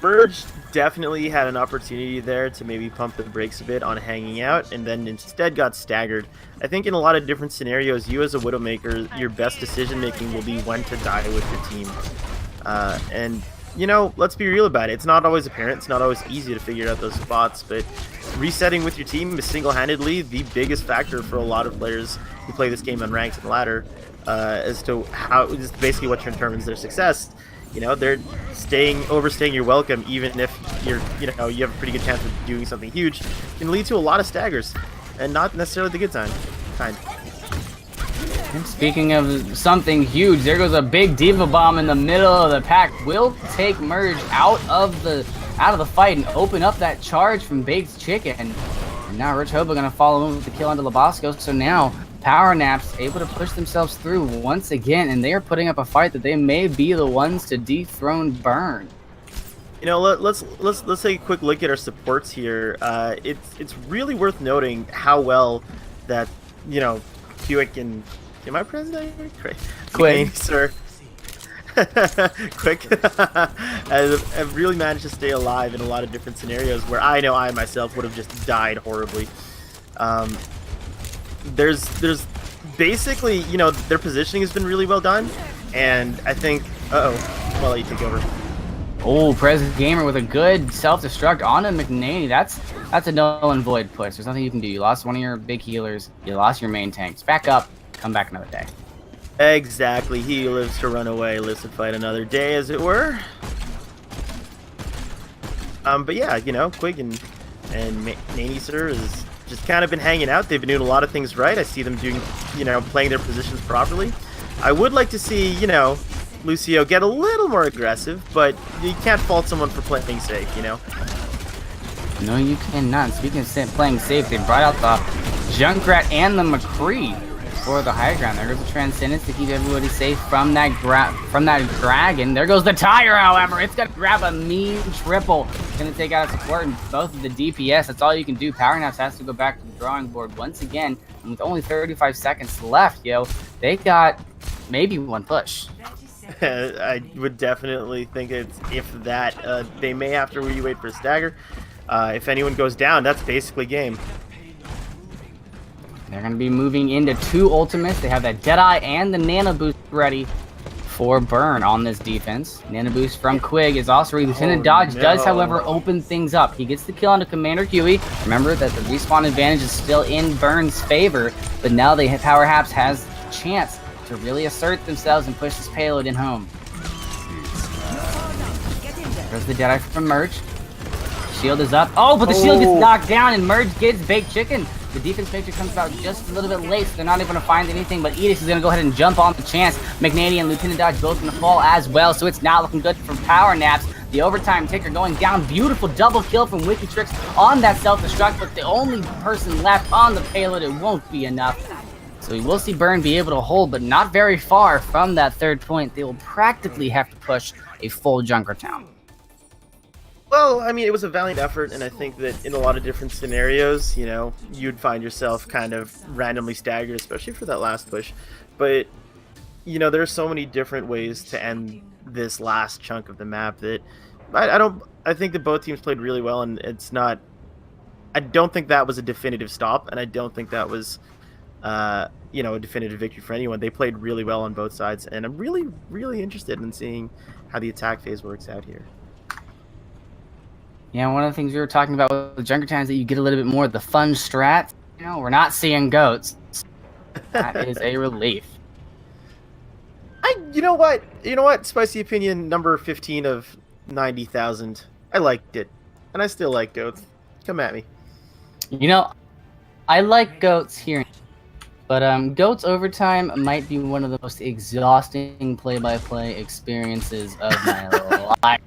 E: Burge definitely had an opportunity there to maybe pump the brakes a bit on hanging out, and then instead got staggered. I think in a lot of different scenarios, you as a Widowmaker, your best decision making will be when to die with your team. And you know, let's be real about it. It's not always apparent. It's not always easy to figure out those spots, but resetting with your team is single-handedly the biggest factor for a lot of players who play this game on ranked and ladder, as to how is basically what determines their success. You know, they're overstaying your welcome, even if you have a pretty good chance of doing something huge, can lead to a lot of staggers, and not necessarily the good kind.
D: Speaking of something huge, there goes a big diva bomb in the middle of the pack. Will take Merge out of the fight and open up that charge from Baked Chicken. And now Rich Hoba gonna follow him with the kill onto Labasco. So now Power Naps able to push themselves through once again, and they are putting up a fight that they may be the ones to dethrone Burn.
E: You know, let's take a quick look at our supports here. It's really worth noting how well that Yorick and am I pronouncing that?
D: Quick,
E: sir. Quick. I've really managed to stay alive in a lot of different scenarios where I know I myself would have just died horribly. There's basically, their positioning has been really well done, and I think, I'll let you take over.
D: Oh, President Gamer with a good self-destruct onto McNaney. That's a null and void push. There's nothing you can do. You lost one of your big healers. You lost your main tanks. Back up. Come back another day.
E: Exactly. He lives to run away, lives to fight another day, as it were. But yeah, Quig and Naney, sir, is just kind of been hanging out. They've been doing a lot of things right. I see them doing, playing their positions properly. I would like to see, Lucio get a little more aggressive, but you can't fault someone for playing safe,
D: No, you cannot. Speaking of playing safe, they brought out the Junkrat and the McCree for the high ground. There goes the Transcendence to keep everybody safe from that dragon. There goes the Tire, however. It's going to grab a mean triple. Going to take out a support and both of the DPS. That's all you can do. Power Naps has to go back to the drawing board once again. And with only 35 seconds left, they got maybe one push.
E: I would definitely think it's if that. They may have to wait for a stagger. If anyone goes down, that's basically game.
D: They're going to be moving into two ultimates. They have that Deadeye and the Nano Boost ready for Burn on this defense. Nano Boost from Quig is also ready. Lieutenant Dodge does, however, open things up. He gets the kill onto Commander Huey. Remember that the respawn advantage is still in Burn's favor, but now Power Haps has a chance to really assert themselves and push this payload in home. There's the Deadeye from Merge. Shield is up. Oh, but the shield gets knocked down and Merge gets Baked Chicken. The defense picture comes out just a little bit late, so they're not even going to find anything, but Edis is going to go ahead and jump on the chance. McNaney and Lieutenant Dodge both going to fall as well, so it's not looking good for Power Naps. The overtime ticker going down. Beautiful double kill from Wikitrix on that self-destruct, but the only person left on the payload, it won't be enough. So we will see Burn be able to hold, but not very far from that third point. They will practically have to push a full Junkertown.
E: Well, I mean, it was a valiant effort, and I think that in a lot of different scenarios, you'd find yourself kind of randomly staggered, especially for that last push. But, there are so many different ways to end this last chunk of the map that I think that both teams played really well, and I don't think that was a definitive stop, and I don't think that was, a definitive victory for anyone. They played really well on both sides, and I'm really, really interested in seeing how the attack phase works out here.
D: Yeah, one of the things we were talking about with the Junkertown is that you get a little bit more of the fun strat. We're not seeing goats. That is a relief.
E: You know what? Spicy opinion number 15 of 90,000. I liked it, and I still like goats. Come at me.
D: I like goats here, but goats overtime might be one of the most exhausting play-by-play experiences of my life.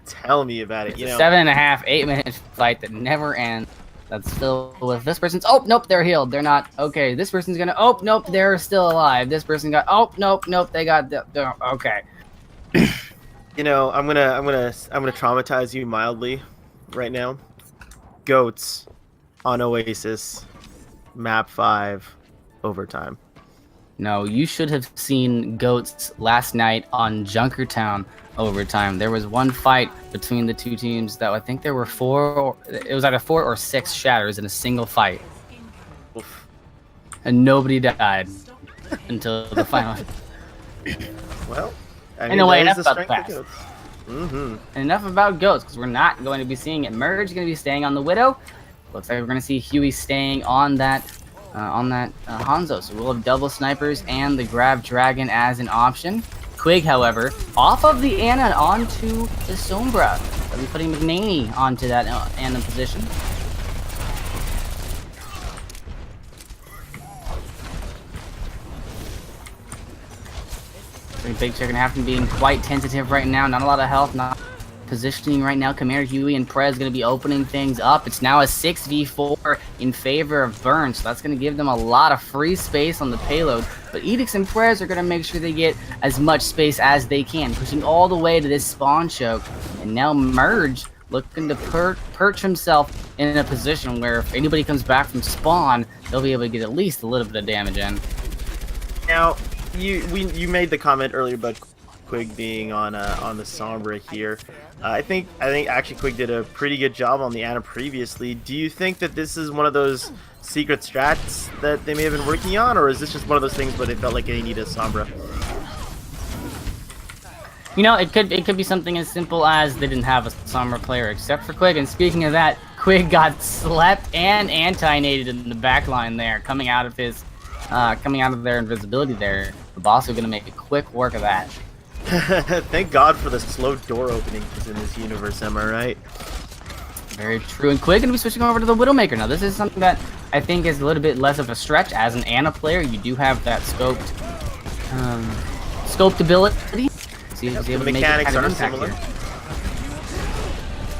E: Tell me about it.
D: It's a 7.5, 8 minute fight that never ends. That's still with this person's. Oh nope, they're healed. They're not okay. This person's gonna. Oh nope, they're still alive. This person got. Oh nope, they got. Okay.
E: I'm gonna traumatize you mildly, right now. Goats on Oasis, map 5, overtime.
D: No, you should have seen goats last night on Junkertown overtime. There was one fight between the two teams that I think there were it was either 4 or 6 shatters in a single fight.
E: Oof.
D: And nobody died until the final.
E: Well, I mean,
D: Anyway,
E: that is
D: enough
E: the
D: about the
E: strength of
D: past.
E: goats. Mm-hmm.
D: And enough about goats, because we're not going to be seeing it. Merge going to be staying on the Widow. Looks like we're going to see Huey staying on that Hanzo. So we'll have double snipers and the Grab Dragon as an option. Quig, however, off of the Ana onto the Sombra. They'll be putting McNaney onto that Ana position. Big Chicken have to being quite tentative right now. Not a lot of health, not positioning right now. Commander Huey and Prez going to be opening things up. It's now a 6v4 in favor of Burn, so that's going to give them a lot of free space on the payload. But Edicts and Prez are going to make sure they get as much space as they can, pushing all the way to this spawn choke. And now Merge looking to perch himself in a position where if anybody comes back from spawn, they'll be able to get at least a little bit of damage in.
E: Now, you made the comment earlier about Quig being on the Sombra here. I think actually Quig did a pretty good job on the Ana previously. Do you think that this is one of those secret strats that they may have been working on, or is this just one of those things where they felt like they need a Sombra?
D: You know, it could be something as simple as they didn't have a Sombra player except for Quig. And speaking of that, Quig got slept and anti-nated in the back line there, coming out of their invisibility there. The boss are going to make a quick work of that.
E: Thank God for the slow door openings in this universe, am I right?
D: Very true. And Quig going to be switching over to the Widowmaker. Now, this is something that I think is a little bit less of a stretch. As an Ana player, you do have that scoped ability. So he's able to make it kind of impact here.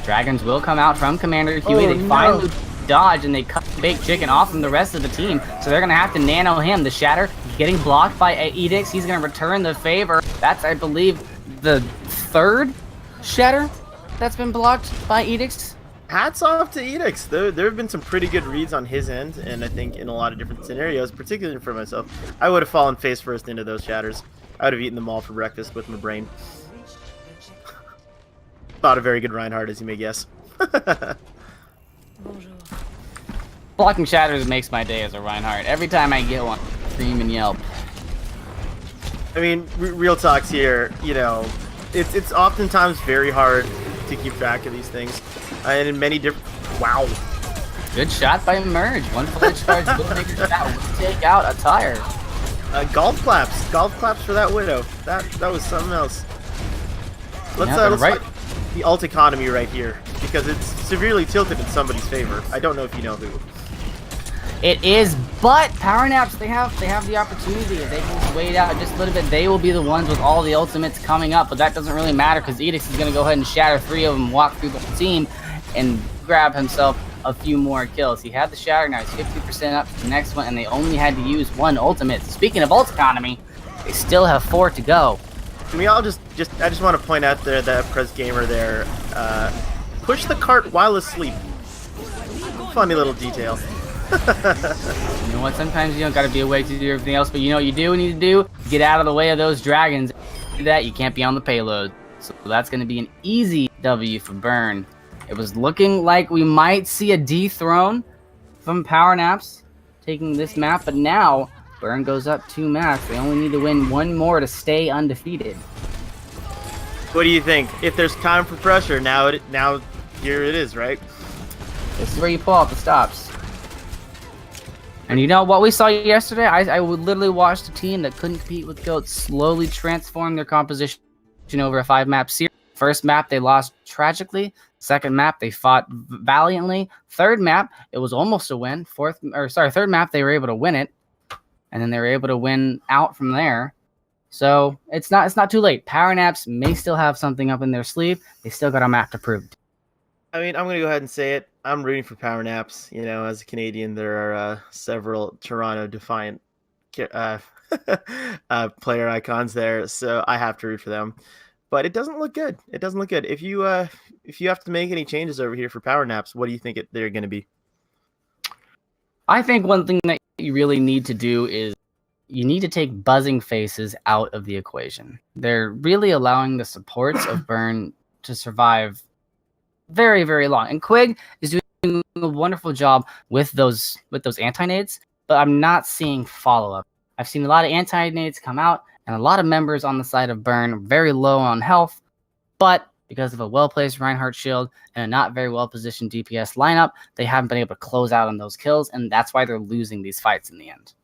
D: Dragons will come out from Commander Huey. They finally dodge and they cut Baked Chicken off from the rest of the team. So they're going to have to nano him. The Shatter getting blocked by Edicts. He's going to return the favor. That's, I believe, the 3rd Shatter that's been blocked by Edicts.
E: Hats off to Edicts. There have been some pretty good reads on his end, and I think in a lot of different scenarios, particularly for myself, I would have fallen face first into those Shatters. I would have eaten them all for breakfast with my brain. Not a very good Reinhardt, as you may guess.
D: Blocking Shatters makes my day as a Reinhardt. Every time I get one, scream and yelp.
E: I mean, real talks here, you know, it's oftentimes very hard to keep track of these things. And in many different... Wow.
D: Good shot by Merge. One fully charged Widowmaker shot will take out a tire.
E: Golf claps for that Widow. That was something else. Let's
D: right.
E: fight the ult economy right here, because it's severely tilted in somebody's favor. I don't know if you know who.
D: It is, but Power Naps, they have the opportunity. If they can just wait out just a little bit, they will be the ones with all the ultimates coming up, but that doesn't really matter because Edicts is going to go ahead and shatter 3 of them, walk through the whole team, and grab himself a few more kills. He had the shatter, now he's 50% up to the next one, and they only had to use 1 ultimate. Speaking of ult economy, they still have 4 to go.
E: Can we all I just want to point out there that Prez Gamer there, push the cart while asleep. Funny little detail.
D: You know what, sometimes you don't gotta be awake to do everything else, but you know what you do need to do? Get out of the way of those dragons. Do that, you can't be on the payload. So that's gonna be an easy W for Burn. It was looking like we might see a dethrone from Power Naps taking this map, but now Burn goes up 2 maps. They only need to win 1 more to stay undefeated.
E: What do you think? If there's time for pressure, now here it is, right?
D: This is where you pull out the stops. And you know what we saw yesterday? I would literally watch the team that couldn't compete with GOAT slowly transform their composition over a 5-map series. First map, they lost tragically. Second map, they fought valiantly. Third map, it was almost a win. Third map, they were able to win it. And then they were able to win out from there. So it's not too late. Power Naps may still have something up in their sleeve. They still got a map to prove.
E: I mean, I'm going to go ahead and say it. I'm rooting for Power Naps. You know, as a Canadian, there are several Toronto Defiant player icons there, so I have to root for them. But it doesn't look good. It doesn't look good. If you have to make any changes over here for Power Naps, what do you think they're going to be?
D: I think one thing that you really need to do is you need to take buzzing faces out of the equation. They're really allowing the supports of Burn to survive very, very long. And Quig is doing a wonderful job with those anti-nades, but I'm not seeing follow-up. I've seen a lot of anti-nades come out, and a lot of members on the side of Burn very low on health, but because of a well-placed Reinhardt shield and a not very well-positioned DPS lineup, they haven't been able to close out on those kills, and that's why they're losing these fights in the end.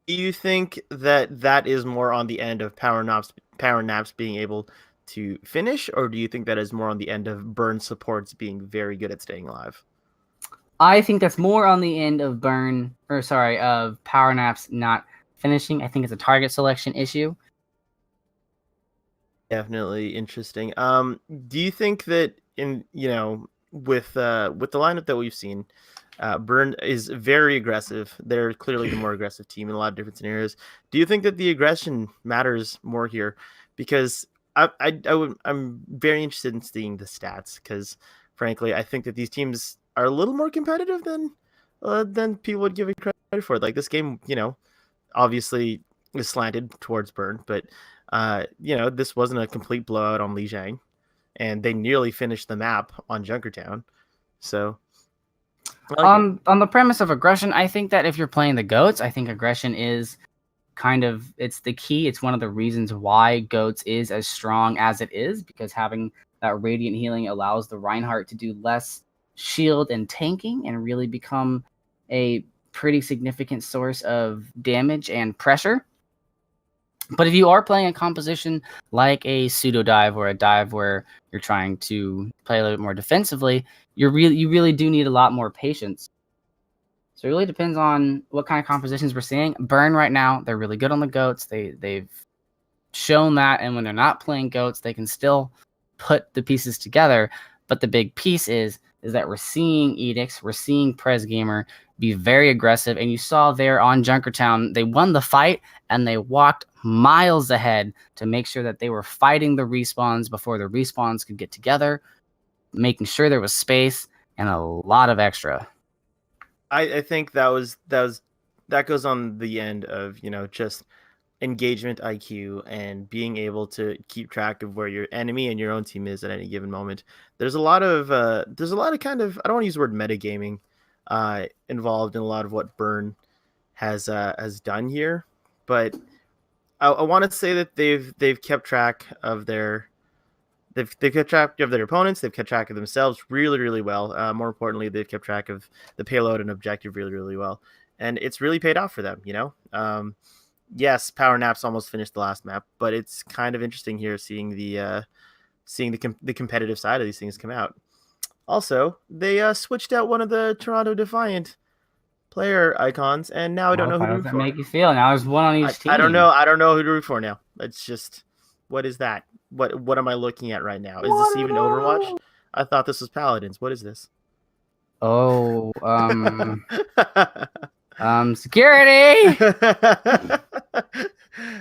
E: Do you think that is more on the end of Power Naps being able to finish, or do you think that is more on the end of Burn supports being very good at staying alive?
D: I think that's more on the end of of Power Naps not finishing. I think it's a target selection issue.
E: Definitely interesting. Do you think that with the lineup that we've seen, Burn is very aggressive. They're clearly the more aggressive team in a lot of different scenarios. Do you think that the aggression matters more here? Because I'm very interested in seeing the stats, because frankly, I think that these teams are a little more competitive than people would give it credit for. Like, this game, obviously is slanted towards Burn, but this wasn't a complete blowout on Lijiang, and they nearly finished the map on Junkertown. So
D: on the premise of aggression, I think that if you're playing the GOATs, I think aggression is it's the key. It's one of the reasons why GOATs is as strong as it is, because having that radiant healing allows the Reinhardt to do less shield and tanking and really become a pretty significant source of damage and pressure. But if you are playing a composition like a pseudo dive or a dive where you're trying to play a little bit more defensively, you really do need a lot more patience. So it really depends on what kind of compositions we're seeing. Burn right now, they're really good on the GOATs. They've shown that, and when they're not playing GOATs, they can still put the pieces together. But the big piece is that we're seeing Edicts, we're seeing Prez Gamer be very aggressive, and you saw there on Junkertown, they won the fight, and they walked miles ahead to make sure that they were fighting the respawns before the respawns could get together, making sure there was space and a lot of extra.
E: I think that goes on the end of just engagement IQ and being able to keep track of where your enemy and your own team is at any given moment. There's a lot of kind of, I don't want to use the word metagaming involved in a lot of what Burn has done here, but I want to say that they've kept track of they've kept track of their opponents. They've kept track of themselves really, really well. More importantly, they've kept track of the payload and objective really, really well, and it's really paid off for them. Yes, Power Naps almost finished the last map, but it's kind of interesting here seeing the competitive side of these things come out. Also, they switched out one of the Toronto Defiant player icons, and now I don't know who to root for.
D: How does that make you feel? Now there's one on each team.
E: I don't know who to root for now. It's just, what is that? What am I looking at right now? Is this even Overwatch? I thought this was Paladins. What is this?
D: Oh, security.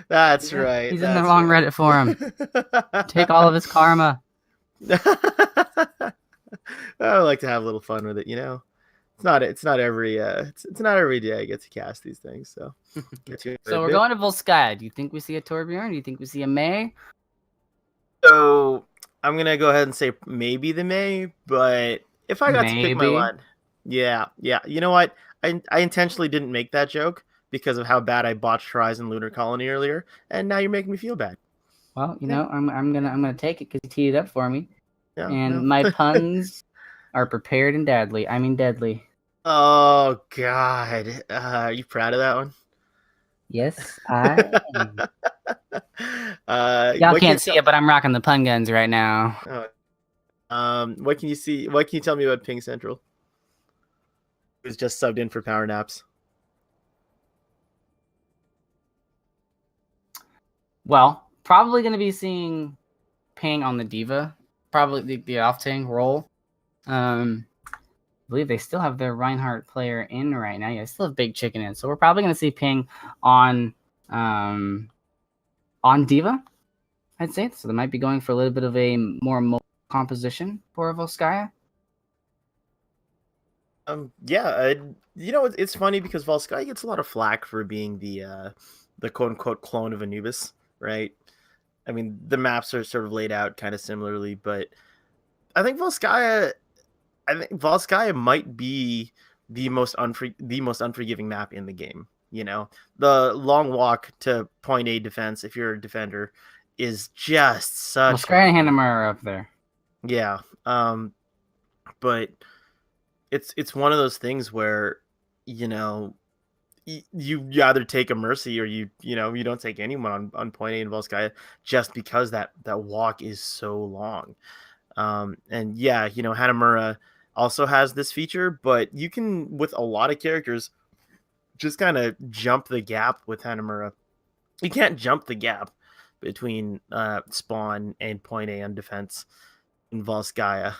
E: That's right.
D: He's in the wrong Reddit forum. Take all of his karma.
E: I like to have a little fun with it, It's not every day I get to cast these things, so.
D: So we're going to Volskaya. Do you think we see a Torbjorn? Do you think we see a Mei?
E: So I'm gonna go ahead and say maybe the Mei, but if I got to pick my line, yeah. You know what? I intentionally didn't make that joke because of how bad I botched Horizon Lunar Colony earlier, and now you're making me feel bad.
D: Well, I'm gonna take it because you teed it up for me.
E: Yeah,
D: and my puns are prepared and deadly. I mean deadly.
E: Oh God, are you proud of that one?
D: Yes, I am. Y'all can't see it, but I'm rocking the pun guns right now.
E: What can you see? What can you tell me about Ping Central? Who's just subbed in for Power Naps?
D: Well, probably going to be seeing Ping on the Diva, probably the off-tank role. I believe they still have their Reinhardt player in right now. Yeah, they still have Big Chicken in, so we're probably going to see Ping on Diva, I'd say. So they might be going for a little bit of a more mobile composition for Volskaya.
E: Yeah, it's funny because Volskaya gets a lot of flack for being the quote unquote clone of Anubis, right? I mean, the maps are sort of laid out kind of similarly, but I think Volskaya might be the most unforgiving map in the game. You know, the long walk to point A defense, if you're a defender, is just
D: Well,
E: such
D: Sky and Hanamura are up there.
E: yeah. But it's one of those things where, you know, you either take a mercy or you don't take anyone on point A in Volskaya just because that walk is so long. And yeah, you know, Hanamura also has this feature, but you can, with a lot of characters, just kind of jump the gap with Hanamura. You can't jump the gap between spawn and point A on defense in Volskaya.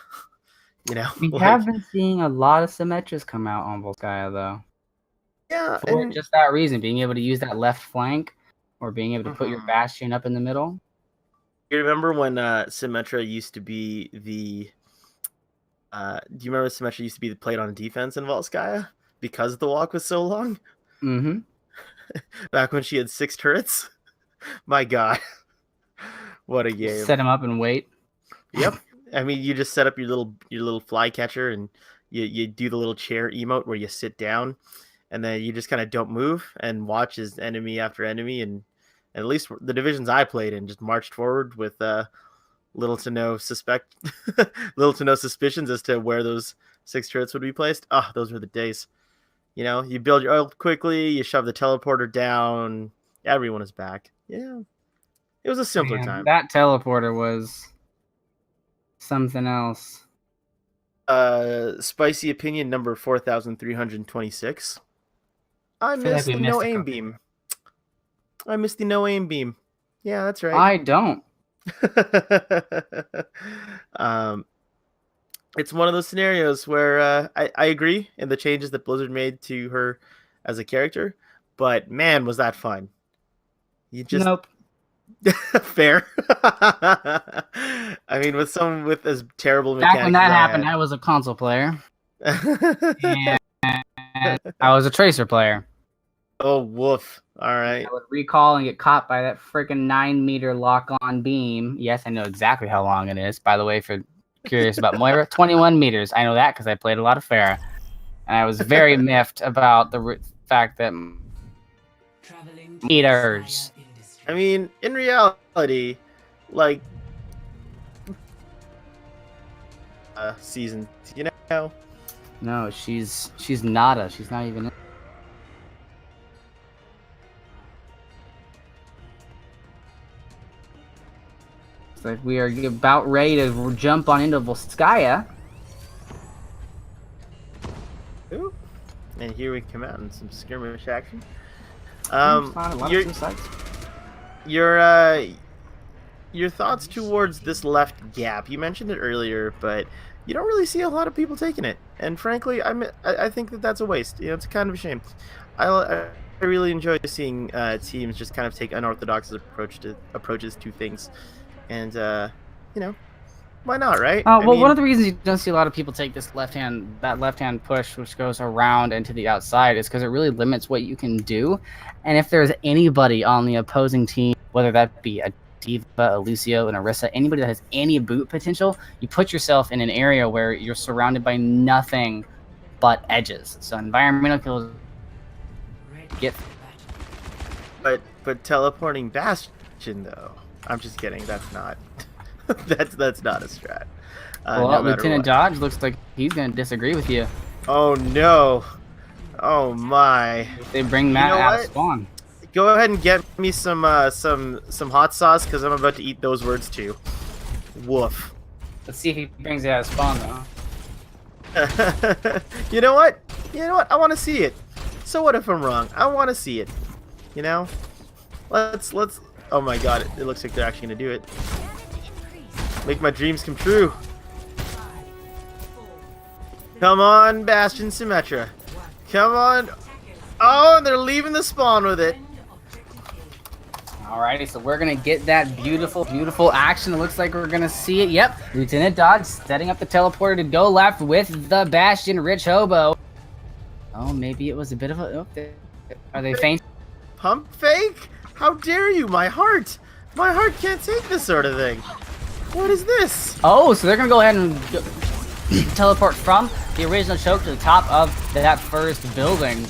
E: You know,
D: We have been seeing a lot of Symmetras come out on Volskaya, though.
E: yeah,
D: For
E: and
D: just that reason, being able to use that left flank or being able to put your Bastion up in the middle.
E: you remember when Symmetra used to be the do you remember Symmetra used to be played on defense in Volskaya because the walk was so long?
D: Mm-hmm.
E: Back when she had 6 turrets? My god. What a game.
D: Set him up and wait.
E: Yep. I mean, you just set up your little flycatcher and you do the little chair emote where you sit down and then you just kind of don't move and watch as enemy after enemy, and at least the divisions I played in just marched forward with little to no suspicions as to where those 6 turrets would be placed. Oh, those were the days. You know, you build your oil quickly, you shove the teleporter down, everyone is back. Yeah. It was a simpler time.
D: That teleporter was something else.
E: Spicy opinion number 4326. I missed the no aim beam. I missed the no aim beam. Yeah, that's right.
D: I don't.
E: It's one of those scenarios where I agree in the changes that Blizzard made to her as a character, but man, was that fun. You just
D: Nope.
E: Fair. I mean, with as terrible mechanics.
D: Back when that happened, I was a console player. And I was a tracer player.
E: Oh, woof. All right.
D: I would recall and get caught by that freaking 9-meter lock-on beam. Yes, I know exactly how long it is. By the way, if you're curious about Moira, 21 meters. I know that because I played a lot of Pharah. And I was very miffed about the fact that meters.
E: I mean, in reality, like season, you know.
D: No, she's nada. She's not even. It's like we are about ready to jump on into Volskaya.
E: Ooh. And here we come out in some skirmish action. Your thoughts towards this left gap. You mentioned it earlier, but you don't really see a lot of people taking it. And frankly, I think that's a waste. You know, it's kind of a shame. I really enjoy seeing teams just kind of take unorthodox approaches to things, and you know, why not, right?
D: Well, one of the reasons you don't see a lot of people take this left hand push, which goes around and to the outside, is because it really limits what you can do. And if there's anybody on the opposing team, whether that be a Diva, a Lucio, an Orisa, anybody that has any boot potential, you put yourself in an area where you're surrounded by nothing but edges. So environmental kills get.
E: But teleporting Bastion though, I'm just kidding. That's not. that's not a strat.
D: Well,
E: no
D: Lieutenant Dodge looks like he's going to disagree with you.
E: Oh no! Oh my!
D: They bring Matt out of spawn.
E: Go ahead and get me some hot sauce because I'm about to eat those words too. Woof.
D: Let's see if he brings it out of spawn though.
E: You know what? I want to see it. So what if I'm wrong? I want to see it. You know? Let's. Oh my god! It looks like they're actually gonna do it. Make my dreams come true. Come on, Bastion Symmetra. Come on. Oh, and they're leaving the spawn with it.
D: Alrighty, so we're going to get that beautiful, beautiful action. It looks like we're going to see it. Yep, Lieutenant Dodge setting up the teleporter to go left with the Bastion Rich Hobo. Oh, maybe it was a bit of a... Oh, are they faint?
E: Pump fake? How dare you? My heart can't take this sort of thing. What is this?
D: Oh, so they're going to go ahead and teleport from the original choke to the top of that first building.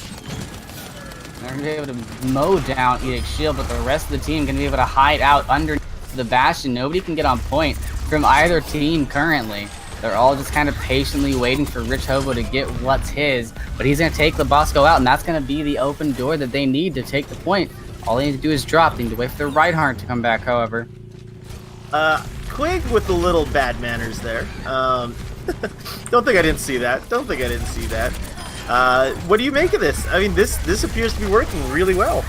D: They're going to be able to mow down Edict's shield, but the rest of the team going to be able to hide out underneath the bastion. Nobody can get on point from either team currently. They're all just kind of patiently waiting for Rich Hobo to get what's his, but he's going to take Lebosco out, and that's going to be the open door that they need to take the point. All they need to do is drop. They need to wait for their right heart to come back, however.
E: Quig with the little bad manners there. Don't think I didn't see that. What do you make of this? I mean, this appears to be working really well.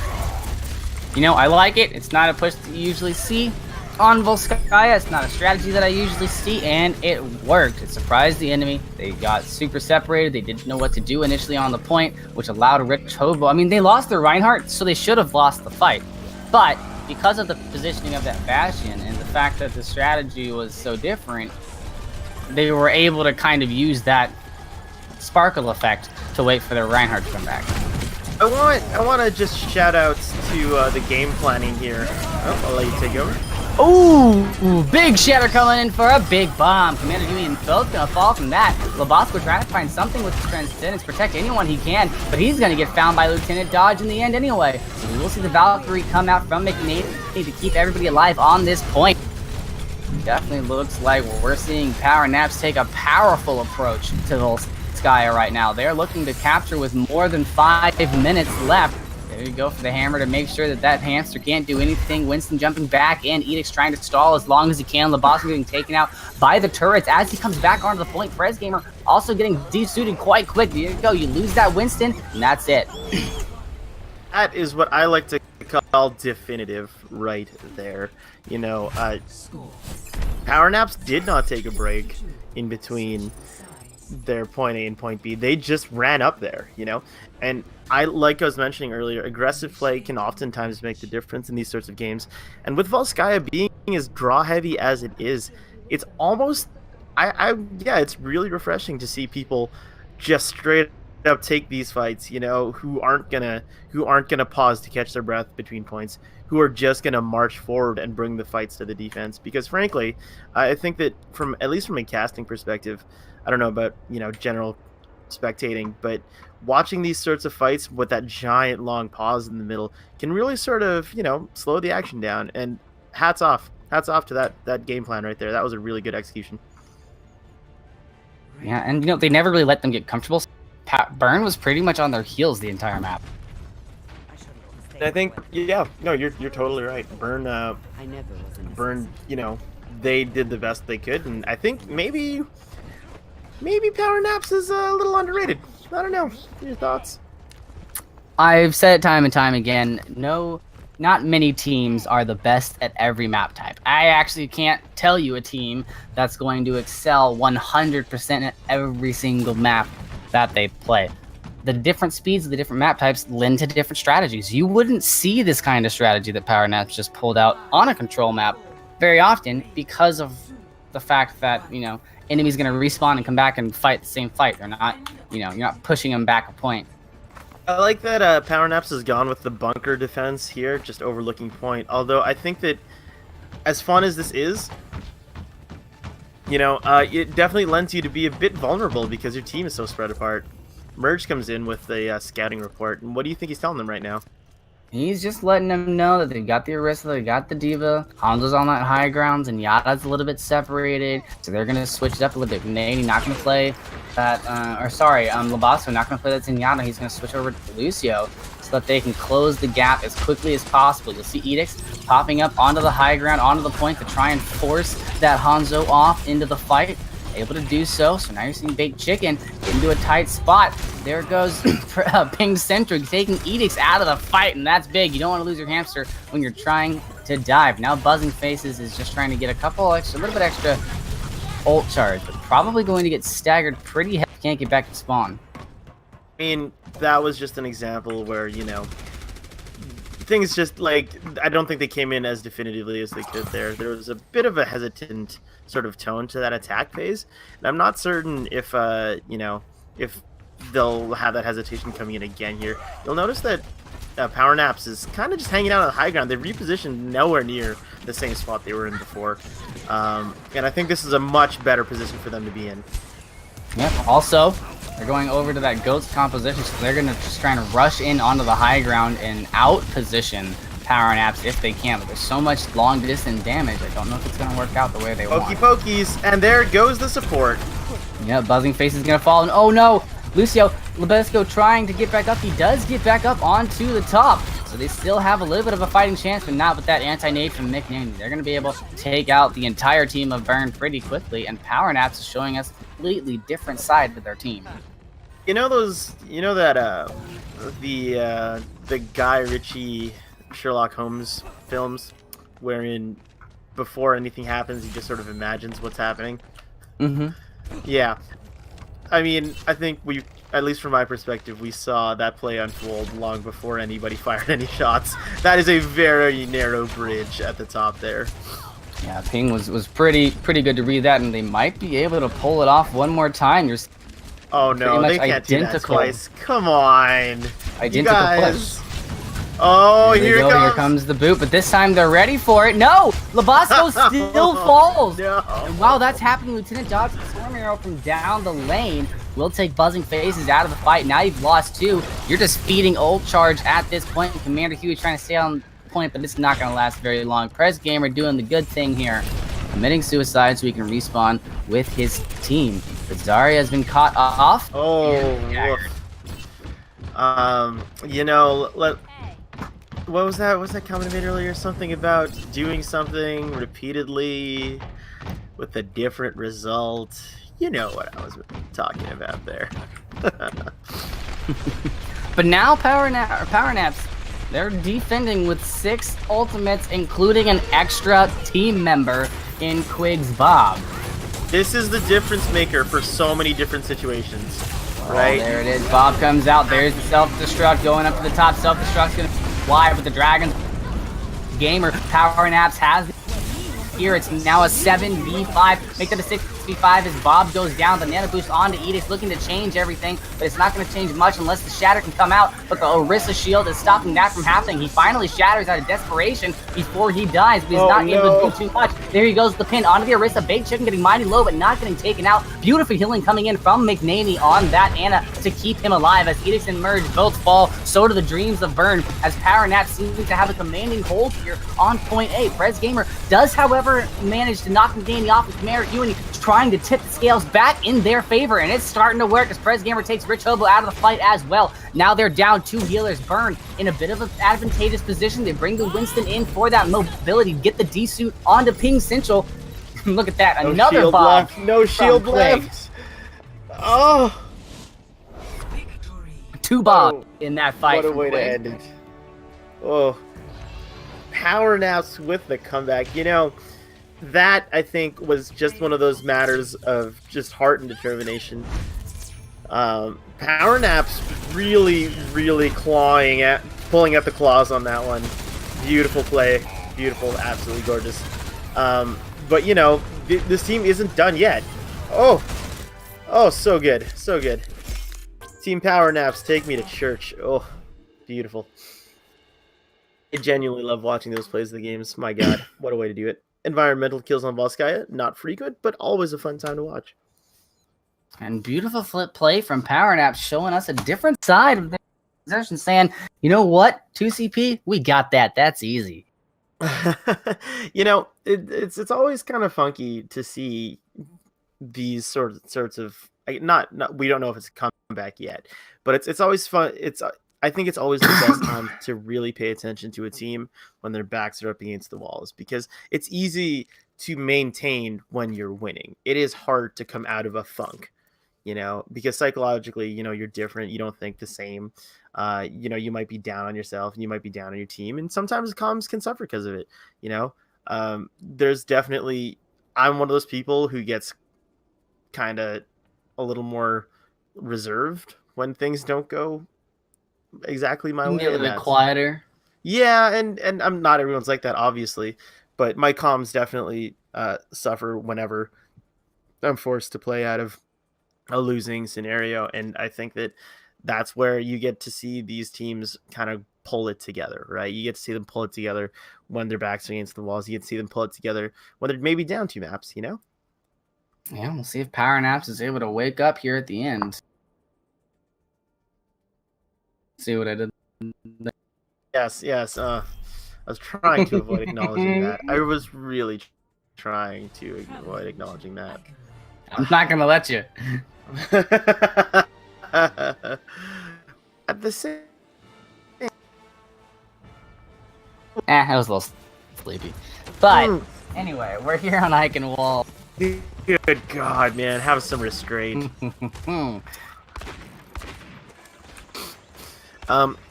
D: You know, I like it. It's not a push that you usually see on Volskaya. It's not a strategy that I usually see, and it worked. It surprised the enemy. They got super separated. They didn't know what to do initially on the point, which allowed Rich Hobo. I mean, they lost their Reinhardt, so they should have lost the fight. But because of the positioning of that Bastion and the fact that the strategy was so different, they were able to kind of use that sparkle effect to wait for their Reinhardt to come back.
E: I want to just shout out to the game planning here. Oh, I'll let you take over.
D: Ooh, big shatter coming in for a big bomb. Commander Yui and both gonna fall from that. Lebosco trying to find something with his Transcendence, protect anyone he can, but he's gonna get found by Lieutenant Dodge in the end anyway. So we will see the Valkyrie come out from McNady to keep everybody alive on this point. Definitely looks like we're seeing Power Naps take a powerful approach to Volskaya right now. They're looking to capture with more than 5 minutes left. There you go for the hammer to make sure that that hamster can't do anything. Winston jumping back in. Edict's trying to stall as long as he can. Lebosco getting taken out by the turrets as he comes back onto the point. Prez Gamer also getting desuited quite quick. There you go. You lose that Winston, and that's it.
E: That is what I like to call definitive right there. You know, Power Naps did not take a break in between their point A and point B. They just ran up there, you know? And like I was mentioning earlier, aggressive play can oftentimes make the difference in these sorts of games. And with Volskaya being as draw heavy as it is, it's almost yeah, it's really refreshing to see people just straight up take these fights, you know, who aren't gonna pause to catch their breath between points, who are just gonna march forward and bring the fights to the defense. Because frankly, I think that at least from a casting perspective, I don't know about, you know, general spectating, but watching these sorts of fights with that giant long pause in the middle can really sort of, you know, slow the action down. And hats off to that game plan right there. That was a really good execution.
D: Yeah, and you know, they never really let them get comfortable. Burn was pretty much on their heels the entire map.
E: I think, yeah, no, you're totally right. Burn, you know, they did the best they could, and I think maybe Power Naps is a little underrated. I don't know. Your thoughts?
D: I've said it time and time again. No, not many teams are the best at every map type. I actually can't tell you a team that's going to excel 100% at every single map that they play. The different speeds of the different map types lend to different strategies. You wouldn't see this kind of strategy that Power Naps just pulled out on a control map very often because of the fact that, you know, enemy's going to respawn and come back and fight the same fight. They're not, you know, you're not pushing them back a point.
E: I like that Power Naps has gone with the bunker defense here, just overlooking point. Although I think that as fun as this is, you know, it definitely lends you to be a bit vulnerable because your team is so spread apart. Merge comes in with a scouting report, and what do you think he's telling them right now?
D: He's just letting them know that they've got the Orisa, they got the D.Va, Hanzo's on that high grounds, and Yada's a little bit separated, so they're going to switch it up a little bit. Nady not going to play that, Lebosco not going to play that Zenyatta. He's going to switch over to Lucio so that they can close the gap as quickly as possible. You'll see Edicts popping up onto the high ground, onto the point to try and force that Hanzo off into the fight. Able to do so now you're seeing Baked Chicken into a tight spot. There goes Ping Centric taking Edicts out of the fight, and that's big. You don't want to lose your hamster when you're trying to dive. Now Buzzing Faces is just trying to get a little bit extra ult charge, but probably going to get staggered pretty heavy. Can't get back to spawn.
E: I mean, that was just an example where, you know, things just, like, I don't think they came in as definitively as they could there. There was a bit of a hesitant sort of tone to that attack phase, and I'm not certain if, you know, if they'll have that hesitation coming in again here. You'll notice that Power Naps is kind of just hanging out on the high ground. They've repositioned nowhere near the same spot they were in before. And I think this is a much better position for them to be in.
D: Yep. Also, they're going over to that Goat's composition, so they're going to just try and rush in onto the high ground and out-position Power Naps if they can. But there's so much long-distance damage, I don't know if it's going to work out the way they want.
E: Pokey pokies, and there goes the support.
D: Yeah, Buzzing Face is going to fall, and oh no! Lucio Lebesco trying to get back up. He does get back up onto the top. So they still have a little bit of a fighting chance, but not with that anti-nade from Nick Nanny. They're going to be able to take out the entire team of Burn pretty quickly, and Power Naps is showing us a completely different side with their team.
E: You know that the Guy Ritchie Sherlock Holmes films, wherein before anything happens, he just sort of imagines what's happening?
D: Mm-hmm.
E: Yeah. I mean, I think we, at least from my perspective, we saw that play unfold long before anybody fired any shots. That is a very narrow bridge at the top there.
D: Yeah, Ping was pretty good to read that, and they might be able to pull it off one more time. You're
E: Oh no, they can't do that twice. Come on.
D: Identical push.
E: Oh,
D: Here comes the boot, but this time they're ready for it. No! Labasco still falls!
E: No.
D: And while that's happening, Lieutenant Dodge's Storm Arrow from down the lane will take Buzzing Faces out of the fight. Now you've lost 2. You're just feeding ult charge at this point. Commander Huey trying to stay on point, but it's not going to last very long. Prez Gamer doing the good thing here, committing suicide so he can respawn with his team. But Zarya has been caught off.
E: Oh, you know, what was that? What was that comment I made earlier? Something about doing something repeatedly with a different result. You know what I was talking about there.
D: But now Power Naps, they're defending with 6 ultimates, including an extra team member in Quig's Bob.
E: This is the difference maker for so many different situations, right?
D: Oh, there it is. Bob comes out. There's the self-destruct going up to the top. Self-destruct's going to fly with the Dragons. Gamer Power Naps has here. It's now a 7v5. Make that a 6v5 as Bob goes down. The Nano Boost onto Edith, looking to change everything, but it's not going to change much unless the Shatter can come out. But the Orisa shield is stopping that from happening. He finally shatters out of desperation before he dies, but he's not able to do too much. There he goes, the pin onto the Orisa. Bait Chicken getting mighty low, but not getting taken out. Beautiful healing coming in from McNaney on that Ana to keep him alive. As Edith and Merge both fall, so do the dreams of Burn, as Power Nap seems to have a commanding hold here on point A. Prez Gamer does, however, manage to knock McNaney off with Commander Huey, trying to tip the scales back in their favor, and it's starting to work as Prez Gamer takes Rich Hobo out of the fight as well. Now they're down 2 healers. Burn in a bit of an advantageous position. They bring the Winston in for that mobility, get the D-suit onto Ping Central. Look at that, another Bob.
E: No shield left. Oh.
D: 2 Bob in that fight.
E: What a way to end it. Oh. Power Naps with the comeback. You know, that, I think, was just one of those matters of just heart and determination. Power Naps really pulling at the claws on that one. Beautiful play. Beautiful, absolutely gorgeous. But, you know, this team isn't done yet. Oh, so good. So good. Team Power Naps, take me to church. Oh, beautiful. I genuinely love watching those plays of the games. My God, what a way to do it. Environmental kills on Volskaya, not frequent, but always a fun time to watch.
D: And beautiful flip play from Power Nap, showing us a different side of their possession, saying, you know what, 2CP, we got that. That's easy.
E: You know, it's always kind of funky to see these sorts of not we don't know if it's a comeback yet, but it's always fun. I think it's always the best time to really pay attention to a team when their backs are up against the walls, because it's easy to maintain when you're winning. It is hard to come out of a funk, you know, because psychologically, you know, you're different. You don't think the same. You know, you might be down on yourself and you might be down on your team. And sometimes comms can suffer because of it. You know, there's definitely, I'm one of those people who gets kind of a little more reserved when things don't go exactly my way.
D: A little bit quieter.
E: Yeah, and I'm not everyone's like that, obviously, but my comms definitely suffer whenever I'm forced to play out of a losing scenario, and I think that's where you get to see these teams kind of pull it together, right? You get to see them pull it together when their backs are against the walls. You get to see them pull it together when they're maybe down 2 maps, you know?
D: Yeah, we'll see if Power Naps is able to wake up here at the end. See what I did?
E: Yes. I was trying to avoid acknowledging that. I was really trying to avoid acknowledging that.
D: I'm not gonna let you.
E: At the same...
D: I was a little sleepy. But, anyway, we're here on Eichenwalde.
E: Good God, man. Have some restraint. Has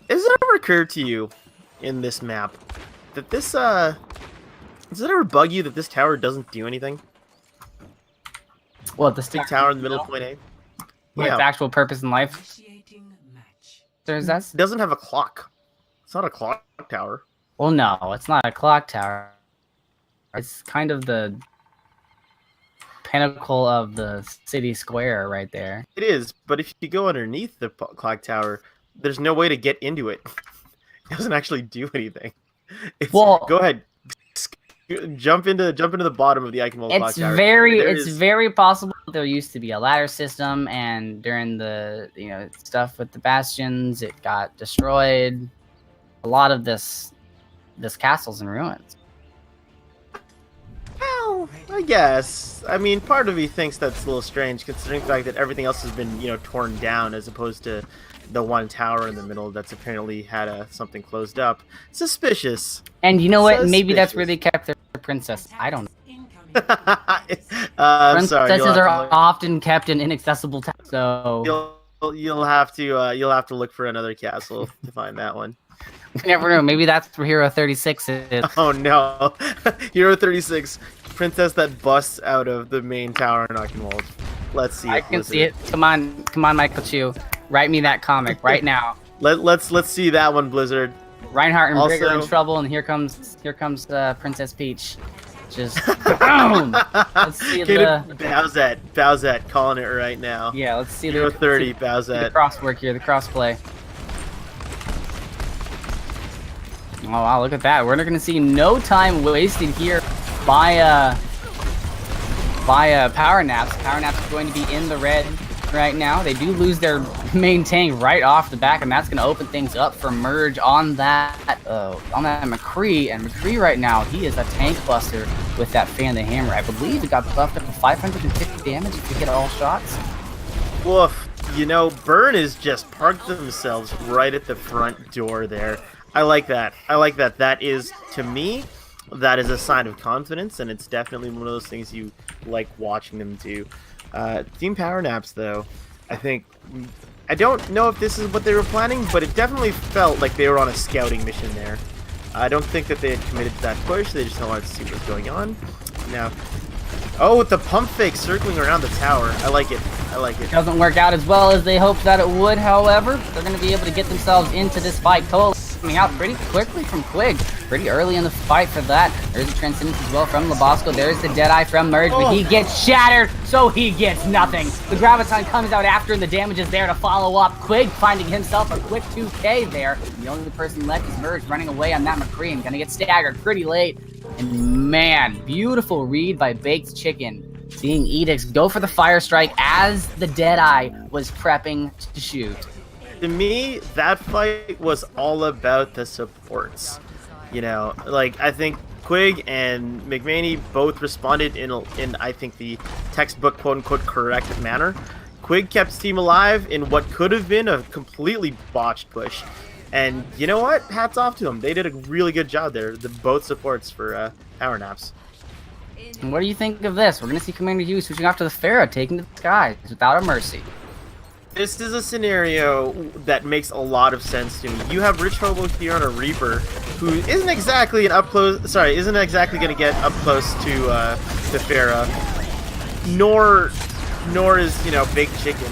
E: it ever occurred to you in this map that this, does it ever bug you that this tower doesn't do anything?
D: What, the
E: Big tower in the middle of point A?
D: Its actual purpose in life? It
E: doesn't have a clock. It's not a clock tower.
D: Well, no, it's not a clock tower. It's kind of the pinnacle of the city square right there.
E: It is, but if you go underneath the clock tower, there's no way to get into it. It doesn't actually do anything. Well, go ahead, jump into the bottom of the Eichenwalde clock tower.
D: It's very possible there used to be a ladder system, and during the stuff with the bastions, it got destroyed. A lot of this castle's in ruins.
E: Well, I guess. I mean, part of me thinks that's a little strange, considering the fact that everything else has been, torn down, as opposed to the one tower in the middle that's apparently had something closed up. Suspicious.
D: And you know what? Maybe that's where they kept their princess. I don't know. Princesses are often kept in inaccessible towns, so
E: you'll have to look for another castle to find that one.
D: You never know. Maybe that's where Hero 36 is.
E: Oh no, Hero 36, princess that busts out of the main tower in Eichenwalde. Let's see.
D: I can see it. Come on, Michael Chu. Write me that comic right now.
E: Let's see that one, Blizzard.
D: Reinhardt and Brigger in trouble, and here comes Princess Peach. Just boom. Let's see
E: Bowsette calling it right now.
D: Yeah, let's see
E: Hero 30 Bowsette.
D: The crosswork here, the crossplay. Oh wow, look at that. We're going to see no time wasted here by Power Naps. Power Naps is going to be in the red right now. They do lose their main tank right off the back, and that's going to open things up for Merge on that McCree. And McCree right now, he is a tank buster with that Fan the Hammer. I believe it got buffed up to 550 damage if you get all shots.
E: Woof. Burn is just parked themselves right at the front door there. I like that. That is, to me, that is a sign of confidence, and it's definitely one of those things you like watching them do. Team Power Naps, though, I don't know if this is what they were planning, but it definitely felt like they were on a scouting mission there. I don't think that they had committed to that push. They just wanted to see what's going on. Now, with the pump fake circling around the tower. I like it.
D: Doesn't work out as well as they hoped that it would, however. They're going to be able to get themselves into this fight. Cole coming out pretty quickly from Quig. Pretty early in the fight for that. There's a Transcendence as well from Labosco. There's the Deadeye from Merge, but he gets shattered, so he gets nothing. The Graviton comes out after, and the damage is there to follow up. Quig finding himself a quick 2K there. The only person left is Merge running away on that McCree and gonna get staggered pretty late. And man, beautiful read by Baked Chicken. Seeing Edicts go for the Fire Strike as the Deadeye was prepping to shoot.
E: To me, that fight was all about the supports. I think Quig and McManey both responded in I think the textbook quote-unquote correct manner. Quig kept his team alive in what could have been a completely botched push. And you know what? Hats off to them. They did a really good job there. Both supports for Power Naps.
D: And what do you think of this? We're going to see Commander Hughes switching off to the Pharaoh, taking to the skies without a mercy.
E: This is a scenario that makes a lot of sense to me. You have Rich Hobo here on a Reaper, who isn't exactly isn't exactly going to get up close to the Pharaoh, nor is Baked Chicken.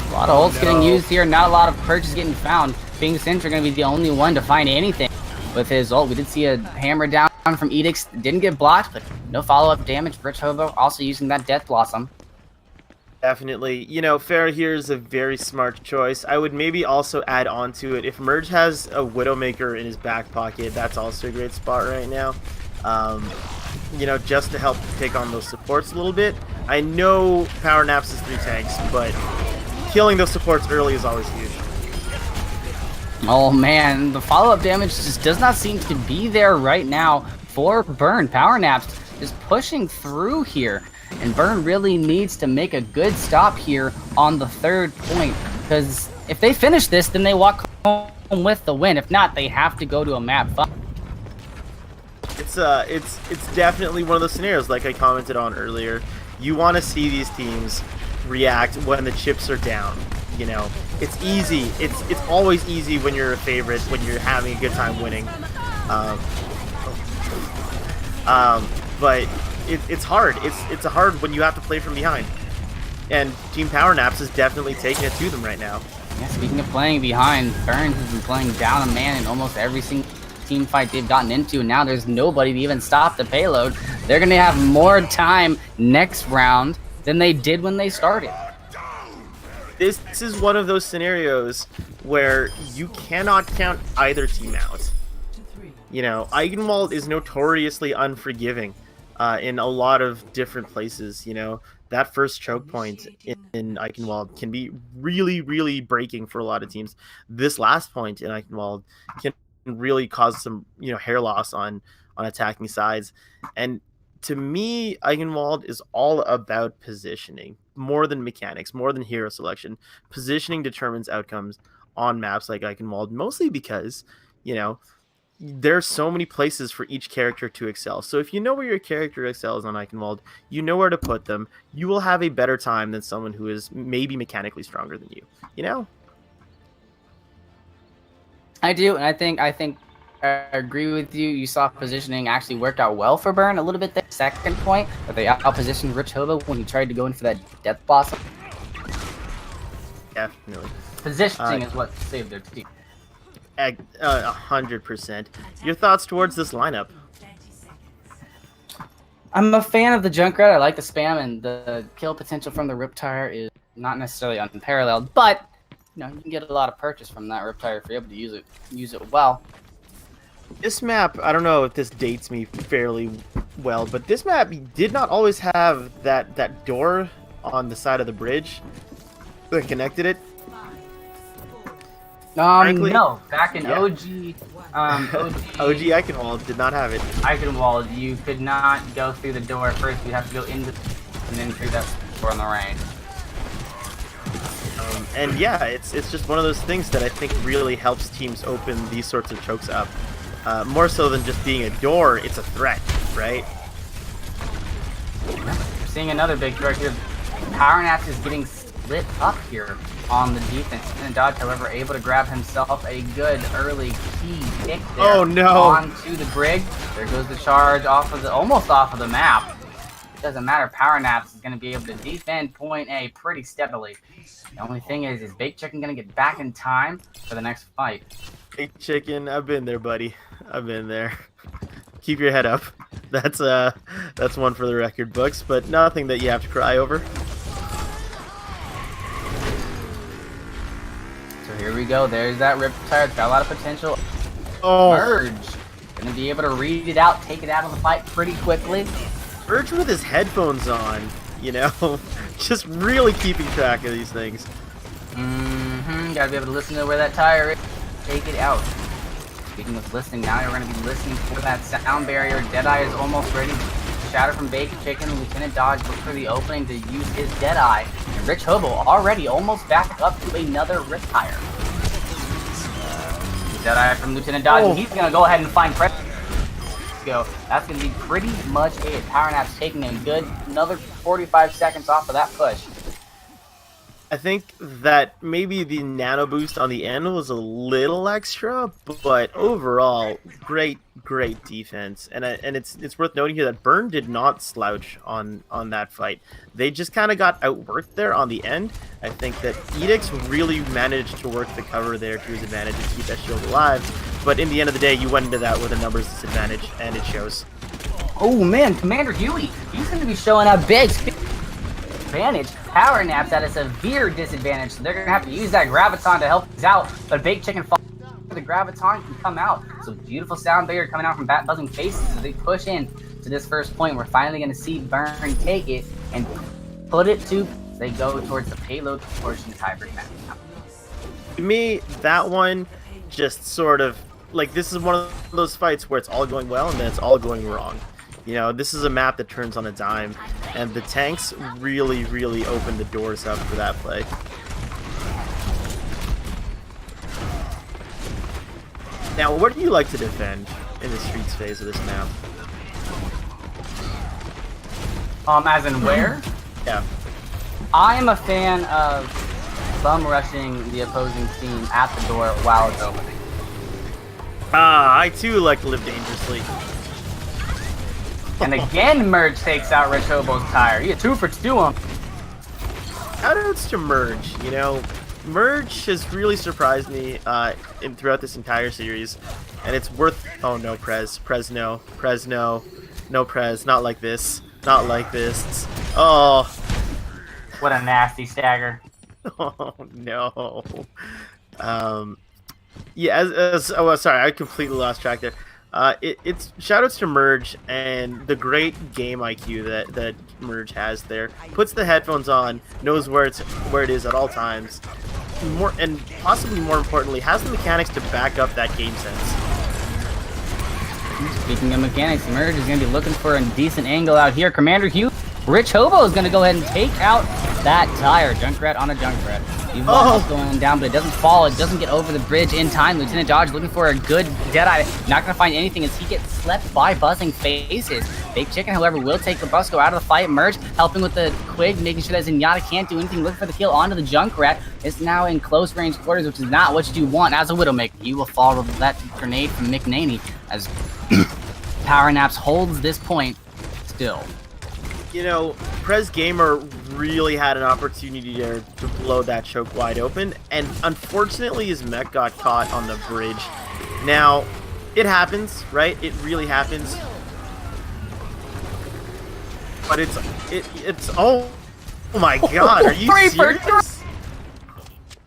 D: A lot of ults getting used here, not a lot of purges getting found. Being Cinch are going to be the only one to find anything with his ult. We did see a hammer down from Edicts didn't get blocked, but no follow-up damage. Rich Hobo also using that Death Blossom.
E: Definitely. You know, Fair here is a very smart choice. I would maybe also add on to it, if Merge has a Widowmaker in his back pocket, that's also a great spot right now. You know, just to help pick on those supports a little bit. I know Power Naps is 3 tanks, but killing those supports early is always huge.
D: Oh man, the follow-up damage just does not seem to be there right now for Burn. Power Naps is pushing through here, and Burn really needs to make a good stop here on the 3rd point, because if they finish this, then they walk home with the win. If not, they have to go to a map fight.
E: It's definitely one of those scenarios, like I commented on earlier. You want to see these teams react when the chips are down. You know, it's easy. It's always easy when you're a favorite, when you're having a good time winning. But it's hard. It's hard when you have to play from behind. And Team Power Naps is definitely taking it to them right now.
D: Yeah, speaking of playing behind, Burns has been playing down a man in almost every single team fight they've gotten into, and now there's nobody to even stop the payload. They're going to have more time next round than they did when they started.
E: This is one of those scenarios where you cannot count either team out. You know, Eichenwalde is notoriously unforgiving in a lot of different places. You know, that first choke point in Eichenwalde can be really, really breaking for a lot of teams. This last point in Eichenwalde can really cause some, you know, hair loss on attacking sides. And to me, Eichenwalde is all about positioning, more than mechanics, more than hero selection. Positioning determines outcomes on maps like Eichenwalde, mostly because, you know, there's so many places for each character to excel. So if you know where your character excels on Eichenwalde, you know where to put them, you will have a better time than someone who is maybe mechanically stronger than you, you know?
D: I do, and I think I agree with you. You saw positioning actually worked out well for Burn a little bit there. 2nd point, but they out-positioned Rich Hobo when he tried to go in for that Death Blossom.
E: Definitely.
D: Positioning is what saved their team.
E: 100%. Your thoughts towards this lineup?
D: I'm a fan of the Junkrat. I like the spam, and the kill potential from the Riptire is not necessarily unparalleled, but you know, you can get a lot of purchase from that Riptire if you're able to use it well.
E: This map, I don't know if this dates me fairly well, but this map did not always have that door on the side of the bridge that connected it. Frankly,
D: no, back in
E: yeah.
D: OG
E: Eichenwalde did not have it.
D: Eichenwalde, you could not go through the door first. You have to go into and then through that door on the right.
E: And yeah, it's just one of those things that I think really helps teams open these sorts of chokes up. More so than just being a door, it's a threat, right?
D: We're seeing another big threat here. Power Naps is getting split up here on the defense. And Dodge, however, able to grab himself a good early key kick there.
E: Oh no!
D: Onto the brig. There goes the charge almost off of the map. It doesn't matter. Power Naps is going to be able to defend point A pretty steadily. The only thing is Baked Chicken going to get back in time for the next fight?
E: Baked Chicken, I've been there, buddy. I've been there. Keep your head up. That's one for the record books, but nothing that you have to cry over.
D: So here we go. There's that Riptire. It's got a lot of potential.
E: Oh,
D: Merge. Gonna be able to read it out, take it out of the fight pretty quickly.
E: Merge with his headphones on, you know, just really keeping track of these things.
D: Gotta be able to listen to where that tire is. Take it out. Speaking of listening, now you're going to be listening for that sound barrier. Deadeye is almost ready. Shatter from Baked Chicken. Lieutenant Dodge looks for the opening to use his Deadeye. And Rich Hobo already almost back up to another Riptire. Deadeye from Lieutenant Dodge. And he's going to go ahead and find pressure. Go. That's going to be pretty much it. Power Nap's taking a good another 45 seconds off of that push.
E: I think that maybe the nano boost on the end was a little extra, but overall, great defense. And it's worth noting here that Burn did not slouch on that fight. They just kind of got outworked there on the end. I think that Edicts really managed to work the cover there to his advantage and keep that shield alive. but in the end of the day, you went into that with a numbers disadvantage, and it shows.
D: Oh man, Commander Huey, he's going to be showing a big advantage. Power Nap's at a severe disadvantage, so they're going to have to use that Graviton to help things out, but Baked Chicken falls. The Graviton can come out. So beautiful sound barrier coming out from Bat Buzzing Faces as they push in to this first point. We're finally going to see Burn take it and put it to, they go towards the payload portion tiebreak match.
E: To me, that one just sort of, like, this is one of those fights where it's all going well and then it's all going wrong. You know, this is a map that turns on a dime, and the tanks really, really open the doors up for that play. Now, what do you like to defend in the streets phase of this map?
D: As in where?
E: Yeah.
D: I am a fan of bum rushing the opposing team at the door while it's opening.
E: I too like to live dangerously.
D: And again, Merge takes out Rich Hobo's tire. He had 2 for 2 on.
E: Shoutouts to Merge, you know. Merge has really surprised me throughout this entire series, and it's worth. Oh no, Prez, no, no Prez, not like this, not like this. Oh,
D: what a nasty stagger!
E: Oh no. Yeah, sorry, I completely lost track there. It's shoutouts to Merge and the great game IQ that Merge has there. Puts the headphones on, knows where it is at all times. More and possibly more importantly, has the mechanics to back up that game sense.
D: Speaking of mechanics, Merge is going to be looking for a decent angle out here. Commander Hugh, Rich Hobo is going to go ahead and take out that tire. Junkrat on a Junkrat. Evolve going down, but it doesn't fall. It doesn't get over the bridge in time. Lieutenant Dodge looking for a good Deadeye. Not going to find anything as he gets slept by Buzzing Faces. Baked Chicken, however, will take the Busco out of the fight. Merge helping with the Quig, making sure that Zenyatta can't do anything. Looking for the kill onto the Junkrat. It's now in close range quarters, which is not what you want as a Widowmaker. You will fall with that grenade from McNaney as Power Naps holds this point still.
E: You know, Prez Gamer really had an opportunity there to blow that choke wide open, and unfortunately his mech got caught on the bridge. Now, it happens, right? It really happens. But it's oh my god, are you serious?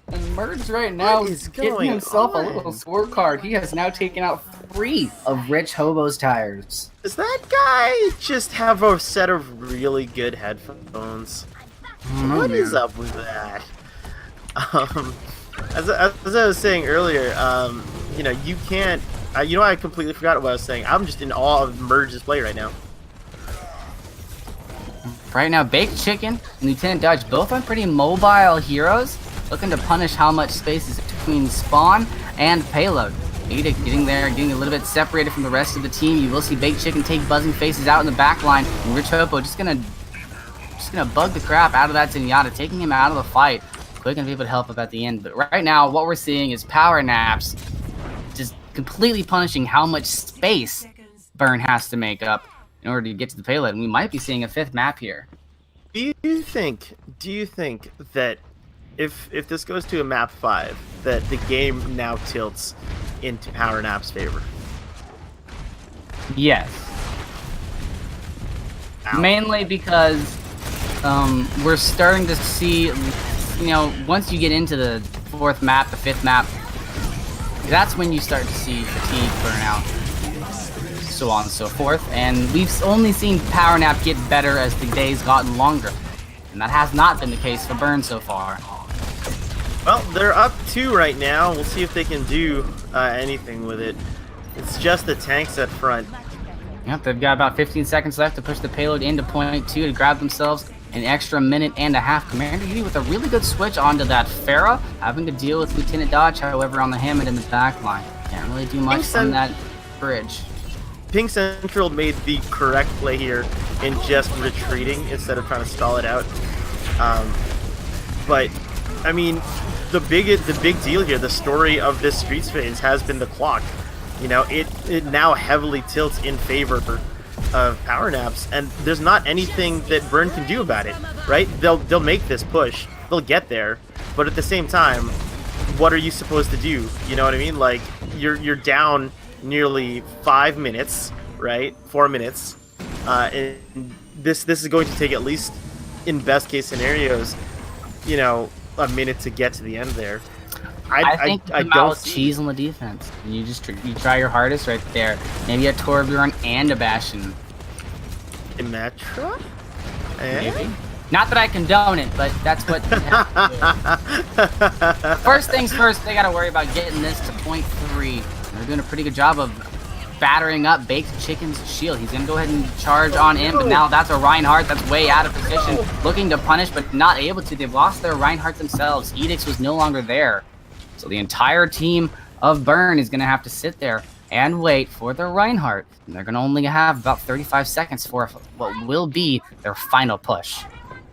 D: And Merge right now is getting himself a little scorecard. He has now taken out 3 of Rich Hobo's tires.
E: Does that guy just have a set of really good headphones? What is up with that? As I was saying earlier, you know, you can't. You know, I completely forgot what I was saying. I'm just in awe of Merge's play right now.
D: Right now, Baked Chicken and Lieutenant Dodge both on pretty mobile heroes, looking to punish how much space is between spawn and payload. Ada getting there, getting a little bit separated from the rest of the team. You will see Baked Chicken take Buzzing Faces out in the back line, and Rich Hobo just gonna bug the crap out of that Zenyatta, taking him out of the fight. Quick gonna be able to help up at the end, but right now what we're seeing is Power Naps just completely punishing how much space Burn has to make up in order to get to the payload, and we might be seeing a 5th map here.
E: Do you think that if this goes to a map 5, that the game now tilts into Power Nap's favor?
D: Yes.
E: Ow.
D: Mainly because we're starting to see, you know, once you get into the 4th map, the 5th map, that's when you start to see fatigue, burnout, so on and so forth. And we've only seen Power Nap get better as the days gotten longer. And that has not been the case for Burn so far.
E: Well, they're up 2 right now. We'll see if they can do anything with it. It's just the tanks at front.
D: Yep, they've got about 15 seconds left to push the payload into point 2 to grab themselves an extra minute and a half. Commander Yuri with a really good switch onto that Farah, having to deal with Lieutenant Dodge, however, on the Hammond in the back line. Can't really do much on that bridge.
E: Pink Central made the correct play here in just retreating instead of trying to stall it out. But, I mean, the big deal here, the story of this Streets phase has been the clock. You know, it now heavily tilts in favor of Power Naps, and there's not anything that Burn can do about it, right? They'll make this push, they'll get there, but at the same time, what are you supposed to do? You know what I mean? Like, you're down nearly 5 minutes, right? 4 minutes, and this is going to take at least, in best case scenarios, a minute to get to the end there.
D: I think
E: I
D: come out
E: don't
D: with
E: see.
D: cheese on the defense. And you just you try your hardest right there. Maybe a Torbjorn and a Bastion.
E: Symmetra?
D: Maybe. Not that I condone it, but that's what you have to do. First things first, they gotta worry about getting this to 0.3. They're doing a pretty good job of battering up Baked Chicken's shield. He's gonna go ahead and charge on in, but now that's a Reinhardt that's way out of position, looking to punish, but not able to. They've lost their Reinhardt themselves. Edix was no longer there. So the entire team of Burn is gonna have to sit there and wait for their Reinhardt. And they're gonna only have about 35 seconds for what will be their final push.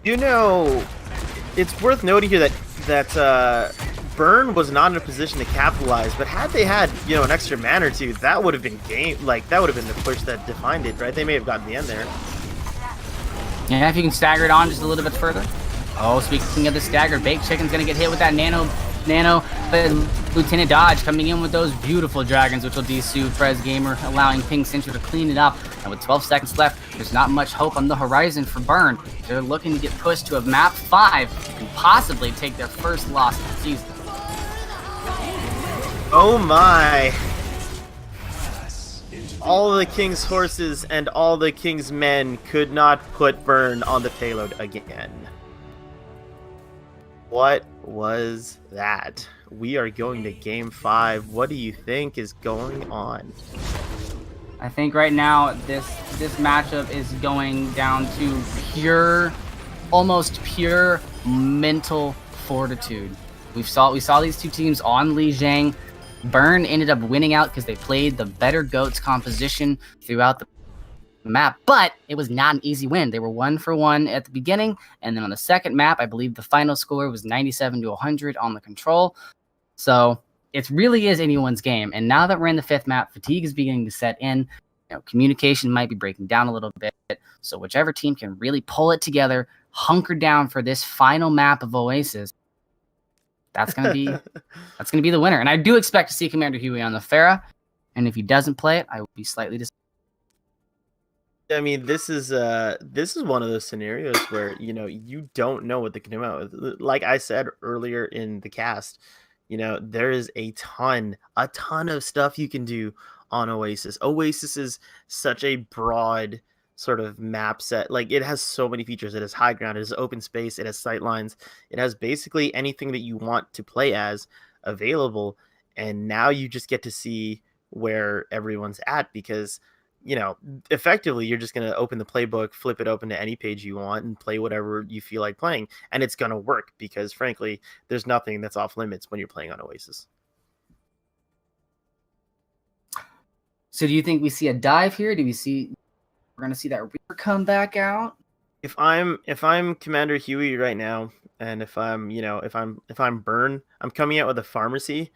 E: It's worth noting here that Burn was not in a position to capitalize, but had they had an extra man or two, that would have been that would have been the push that defined it, right? They may have gotten the end there.
D: Yeah, if you can stagger it on just a little bit further. Oh, speaking of the stagger, Baked Chicken's gonna get hit with that nano, but Lieutenant Dodge coming in with those beautiful dragons, which will de-sue Prez Gamer, allowing Ping Central to clean it up. And with 12 seconds left, there's not much hope on the horizon for Burn. They're looking to get pushed to a map 5 and possibly take their first loss of the season.
E: Oh my! All the King's horses and all the King's men could not put Burn on the payload again. What was that? We are going to game 5. What do you think is going on?
D: I think right now this matchup is going down to almost pure mental fortitude. We saw these two teams on Lijiang. Burn ended up winning out because they played the better GOATS composition throughout the map, but it was not an easy win. They were 1 for 1 at the beginning, and then on the second map, I believe the final score was 97 to 100 on the control. So it really is anyone's game. And now that we're in the 5th map, fatigue is beginning to set in. Communication might be breaking down a little bit. So whichever team can really pull it together, hunker down for this final map of Oasis, that's gonna be the winner. And I do expect to see Commander Huey on the Pharah. And if he doesn't play it, I will be slightly disappointed.
E: I mean, this is one of those scenarios where you don't know what they can come out with. Like I said earlier in the cast, there is a ton of stuff you can do on Oasis. Oasis is such a broad sort of map set. Like, it has so many features. It has high ground, it has open space, it has sight lines, it has basically anything that you want to play as available. And now you just get to see where everyone's at, because effectively you're just going to open the playbook, flip it open to any page you want, and play whatever you feel like playing, and it's going to work, because frankly there's nothing that's off limits when you're playing on Oasis.
D: So do you think we see a dive here? We're going to see that Reaper come back out?
E: If I'm Commander Huey right now, and if I'm Burn, I'm coming out with a pharmacy,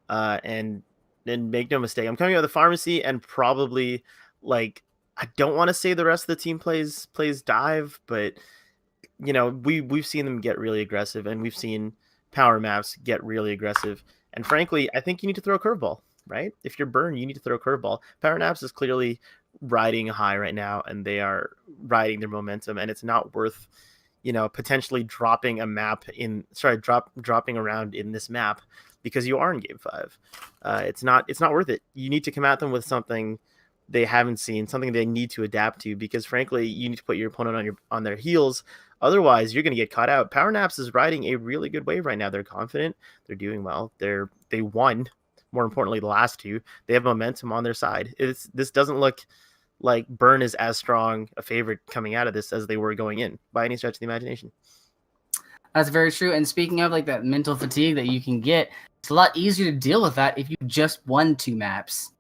E: and make no mistake, I'm coming out with a pharmacy, and probably, like, I don't want to say the rest of the team plays dive, but we've seen them get really aggressive, and we've seen power maps get really aggressive, and frankly, I think you need to throw a curveball, right? If you're Burn, you need to throw a curveball. Power maps is clearly riding high right now, and they are riding their momentum, and it's not worth potentially dropping dropping around in this map, because you are in game 5. It's not worth it. You need to come at them with something they haven't seen, something they need to adapt to, because frankly you need to put your opponent on their heels. Otherwise you're going to get caught out. Power Naps is riding a really good wave right now. They're confident, they're doing well, they won, more importantly, the last 2. They have momentum on their side. This doesn't look like Burn is as strong a favorite coming out of this as they were going in, by any stretch of the imagination.
D: That's very true. And speaking of like that mental fatigue that you can get, it's a lot easier to deal with that if you just won 2 maps.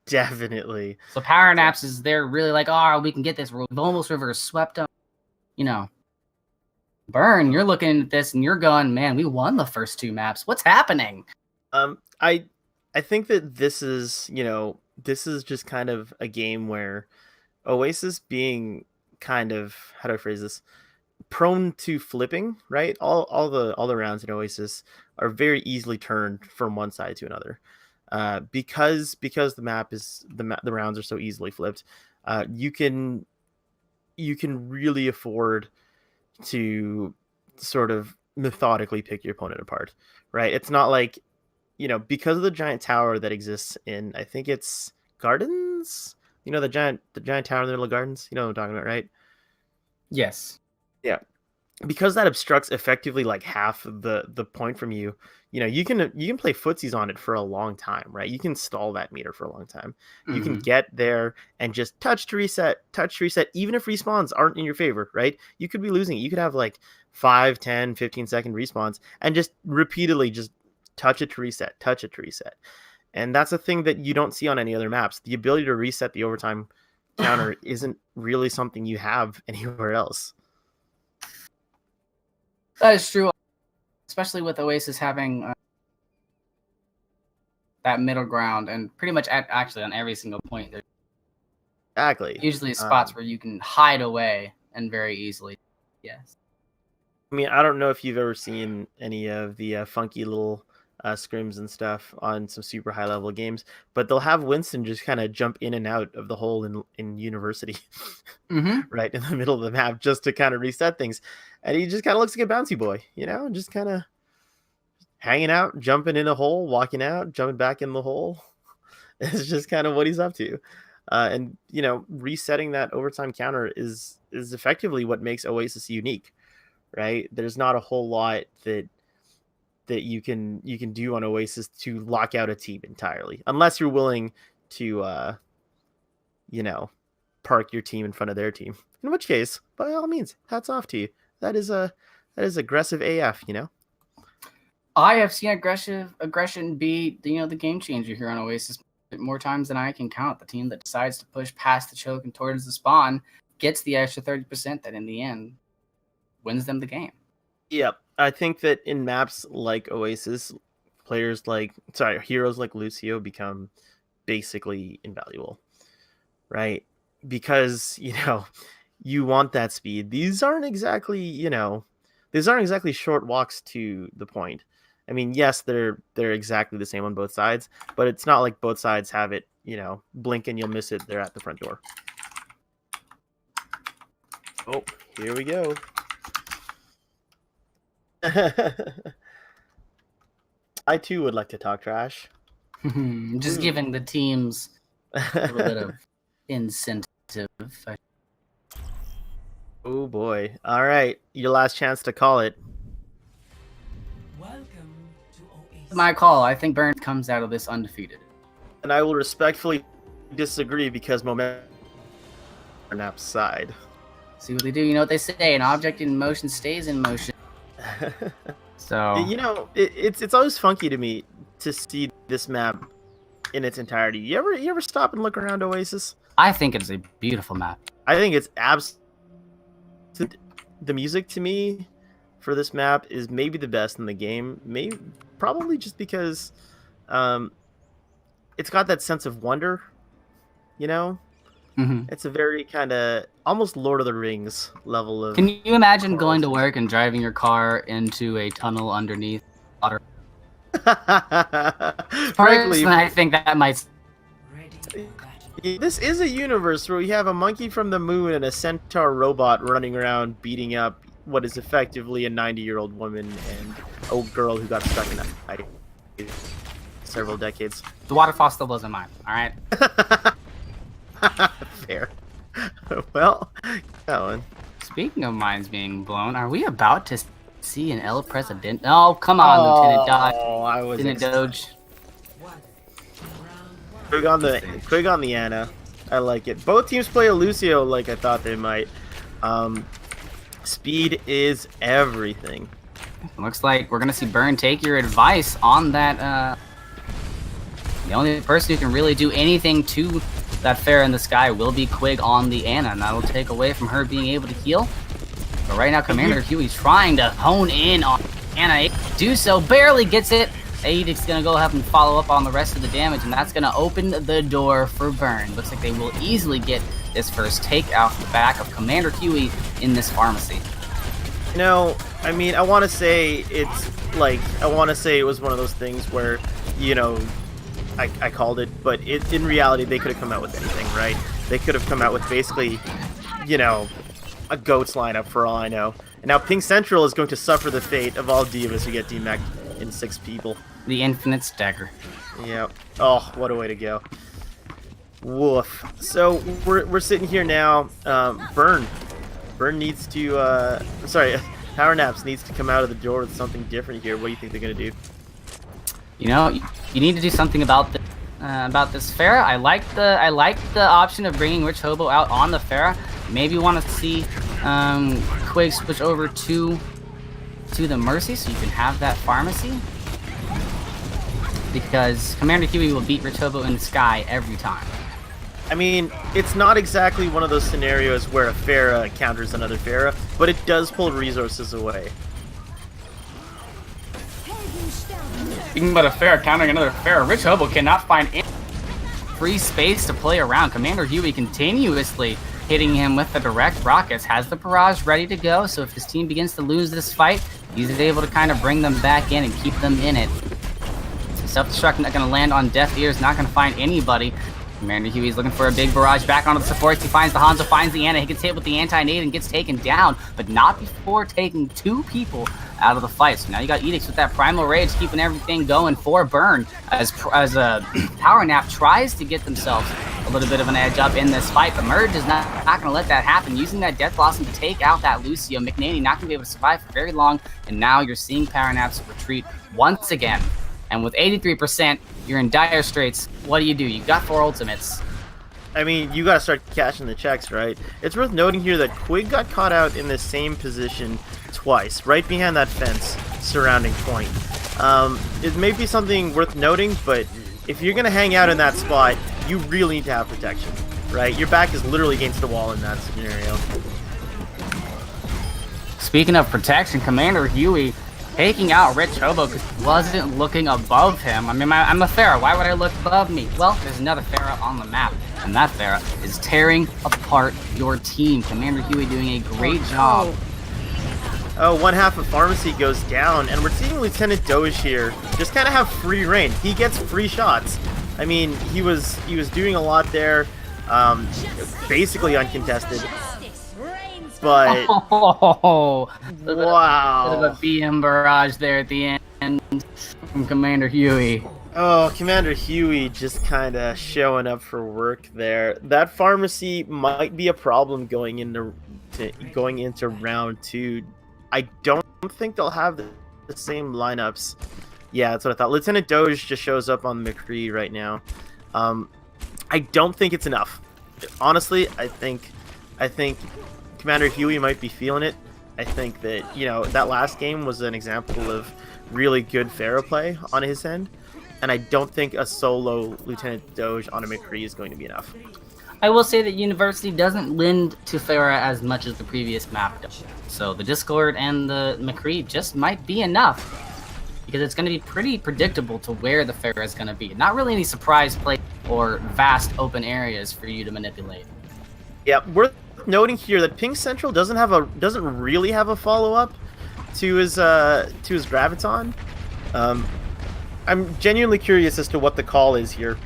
E: Definitely.
D: So Power Naps is there really like, oh, we can get this. We've almost reverse swept them. Burn, you're looking at this and you're going, man, we won the first 2 maps. What's happening?
E: I think that this is just kind of a game where Oasis, being kind of, how do I phrase this, prone to flipping, right? All the rounds in Oasis are very easily turned from one side to another. because the map is the rounds are so easily flipped. You can really afford to sort of methodically pick your opponent apart, right? It's not like, because of the giant tower that exists in, I think it's Gardens. The giant tower in the middle of Gardens. You know what I'm talking about, right?
D: Yes.
E: Yeah. Because that obstructs effectively like half the point from you. You can play footsies on it for a long time, right? You can stall that meter for a long time. You can get there and just touch to reset, even if respawns aren't in your favor, right? You could be losing. You could have like 5, 10, 15-second respawns and just repeatedly just touch it to reset. And that's a thing that you don't see on any other maps. The ability to reset the overtime counter isn't really something you have anywhere else.
D: That is true, especially with Oasis having that middle ground, and pretty much actually on every single point. There's
E: Exactly.
D: usually spots where you can hide away and very easily. Yes.
E: I mean, I don't know if you've ever seen any of the funky little scrims and stuff on some super high level games, but they'll have Winston just kind of jump in and out of the hole in University, right in the middle of the map, just to kind of reset things. And he just kind of looks like a bouncy boy, just kind of hanging out, jumping in a hole, walking out, jumping back in the hole. It's just kind of what he's up to. And resetting that overtime counter is effectively what makes Oasis unique, right? There's not a whole lot that you can do on Oasis to lock out a team entirely, unless you're willing to park your team in front of their team, in which case, by all means, hats off to you. That is aggressive AF.
D: I have seen aggression be the game changer here on Oasis more times than I can count. The team that decides to push past the choke and towards the spawn gets the extra 30% that in the end wins them the game.
E: Yep. I think that in maps like Oasis, heroes like Lucio become basically invaluable, right? Because, you want that speed. These aren't exactly short walks to the point. I mean, yes, they're exactly the same on both sides, but it's not like both sides have it, blink and you'll miss it. They're at the front door. Oh, here we go. I too would like to talk trash.
D: Just giving the teams a little bit of incentive.
E: Oh boy. All right. Your last chance to call it.
B: Welcome to Oasis.
D: My call. I think Burn comes out of this undefeated.
E: And I will respectfully disagree because momentum on Nap's side.
D: See what they do. You know what they say, an object in motion stays in motion. So
E: it's always funky to me to see this map in its entirety. You ever stop and look around Oasis?
D: I think it's a beautiful map.
E: I think it's the music to me for this map is maybe the best in the game. Probably just because it's got that sense of wonder, It's a very kind of almost Lord of the Rings level of.
D: Can you imagine going to work and driving your car into a tunnel underneath water?
E: Frankly,
D: I think that might.
B: Ready for battle.
E: This is a universe where we have a monkey from the moon and a centaur robot running around beating up what is effectively a 90-year-old woman and a girl who got stuck in that fight several decades.
D: The waterfall still blows my mind. All right.
E: Fair. Well, Alan.
D: Speaking of minds being blown, are we about to see an El President? Oh, come on, Lieutenant Dodge.
E: Oh, I was
D: Lieutenant Doge.
E: Quick on the Ana. I like it. Both teams play a Lucio like I thought they might. Speed is everything.
D: Looks like we're gonna see Burn take your advice on that. The only person who can really do anything to that Fair in the Sky will be Quig on the Ana, and that'll take away from her being able to heal. But right now, Commander Huey's trying to hone in on Ana. Do so, barely gets it. Aidic's gonna go ahead and follow up on the rest of the damage, and that's gonna open the door for Burn. Looks like they will easily get this first take off the back of Commander Huey in this pharmacy.
E: I mean, I want to say it was one of those things where, I called it, but in reality, they could have come out with anything, right? They could have come out with basically, you know, a GOATS lineup for all I know. And now Pink Central is going to suffer the fate of all divas who get DMAC'd in 6 people.
D: The infinite stagger.
E: Yep. Oh, what a way to go. Woof. So we're sitting here now. Burn needs to. Sorry, Power Naps needs to come out of the door with something different here. What do you think they're gonna do?
D: You know, you need to do something about this Pharah. I like the option of bringing Rich Hobo out on the Pharah. Maybe you want to see Quig switch over to the Mercy so you can have that pharmacy. Because Commander Huey will beat Rich Hobo in the sky every time.
E: I mean, it's not exactly one of those scenarios where a Pharah counters another Pharah, but it does pull resources away.
D: Speaking about a Pharah countering another Pharah, Rich Hobo cannot find any free space to play around. Commander Huey continuously hitting him with the direct rockets, has the barrage ready to go, so if his team begins to lose this fight, he's able to kind of bring them back in and keep them in it. Self-destruct not going to land on deaf ears, not going to find anybody. Commander Huey's looking for a big barrage back onto the supports. He finds the Hanzo, finds the Ana. He gets hit with the anti-nade and gets taken down, but not before taking 2 people out of the fight. So now you got Edicts with that Primal Rage keeping everything going for Burn as Power Nap tries to get themselves a little bit of an edge up in this fight, but Merge is not going to let that happen. Using that Death Blossom to take out that Lucio. McNaney not going to be able to survive for very long, and now you're seeing Power Naps retreat once again. And with 83%, you're in dire straits. What do? You got 4 ultimates.
E: I mean, you gotta start cashing the checks, right? It's worth noting here that Quig got caught out in the same position twice, right behind that fence surrounding point. It may be something worth noting, but if you're gonna hang out in that spot, you really need to have protection, right? Your back is literally against the wall in that scenario.
D: Speaking of protection, Commander Huey taking out Rich Hobo because he wasn't looking above him. I mean, I'm a Pharah. Why would I look above me? Well, there's another Pharah on the map, and that Pharah is tearing apart your team. Commander Huey doing a great job.
E: Oh, one half of Pharmacy goes down, and we're seeing Lieutenant Doge here just kind of have free reign. He gets free shots. I mean, he was doing a lot there, basically uncontested. But
D: wow,
E: bit
D: of a BM barrage there at the end from Commander Huey.
E: Oh, Commander Huey just kind of showing up for work there. That Pharmacy might be a problem going into round 2. I don't think they'll have the same lineups. Yeah, that's what I thought. Lieutenant Doge just shows up on McCree right now. I don't think it's enough. Honestly, I think Commander Huey might be feeling it. I think that, you know, that last game was an example of really good Pharah play on his end, and I don't think a solo Lieutenant Doge on a McCree is going to be enough.
D: I will say that University doesn't lend to Pharah as much as the previous map does. So the Discord and the McCree just might be enough, because it's going to be pretty predictable to where the Pharah is going to be. Not really any surprise play or vast open areas for you to manipulate.
E: Yeah, worth noting here that Pink Central doesn't really have a follow-up to his Graviton. I'm genuinely curious as to what the call is here.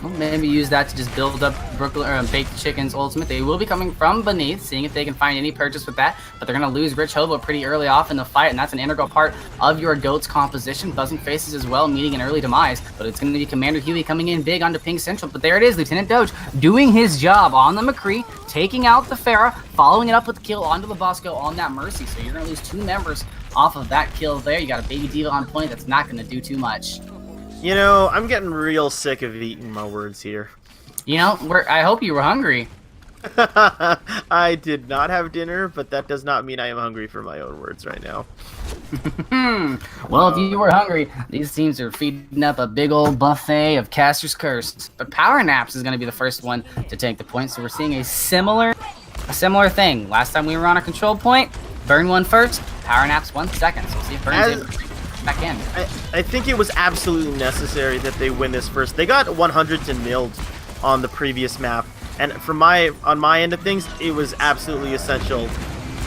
D: Well, maybe use that to just build up Brooklyn or Baked Chicken's ultimate. They will be coming from beneath, seeing if they can find any purchase with that. But they're going to lose Rich Hobo pretty early off in the fight, and that's an integral part of your GOAT's composition. Buzzing Faces as well, meeting an early demise. But it's going to be Commander Huey coming in big onto Pink Central. But there it is, Lieutenant Doge doing his job on the McCree, taking out the Pharah, following it up with the kill onto the Bosco on that Mercy. So you're going to lose 2 members off of that kill there. You got a Baby Diva on point that's not going to do too much.
E: You know, I'm getting real sick of eating my words here.
D: You know, I hope you were hungry.
E: I did not have dinner, but that does not mean I am hungry for my own words right now.
D: Well, if you were hungry, these teams are feeding up a big old buffet of Caster's Curse. But Power Naps is going to be the first one to take the point, so we're seeing a similar thing. Last time we were on a control point, Burn won first, Power Naps won second. So we'll see if Burn's able to back in.
E: I think it was absolutely necessary that they win this first. They got 100 to nilled on the previous map, and on my end of things, it was absolutely essential.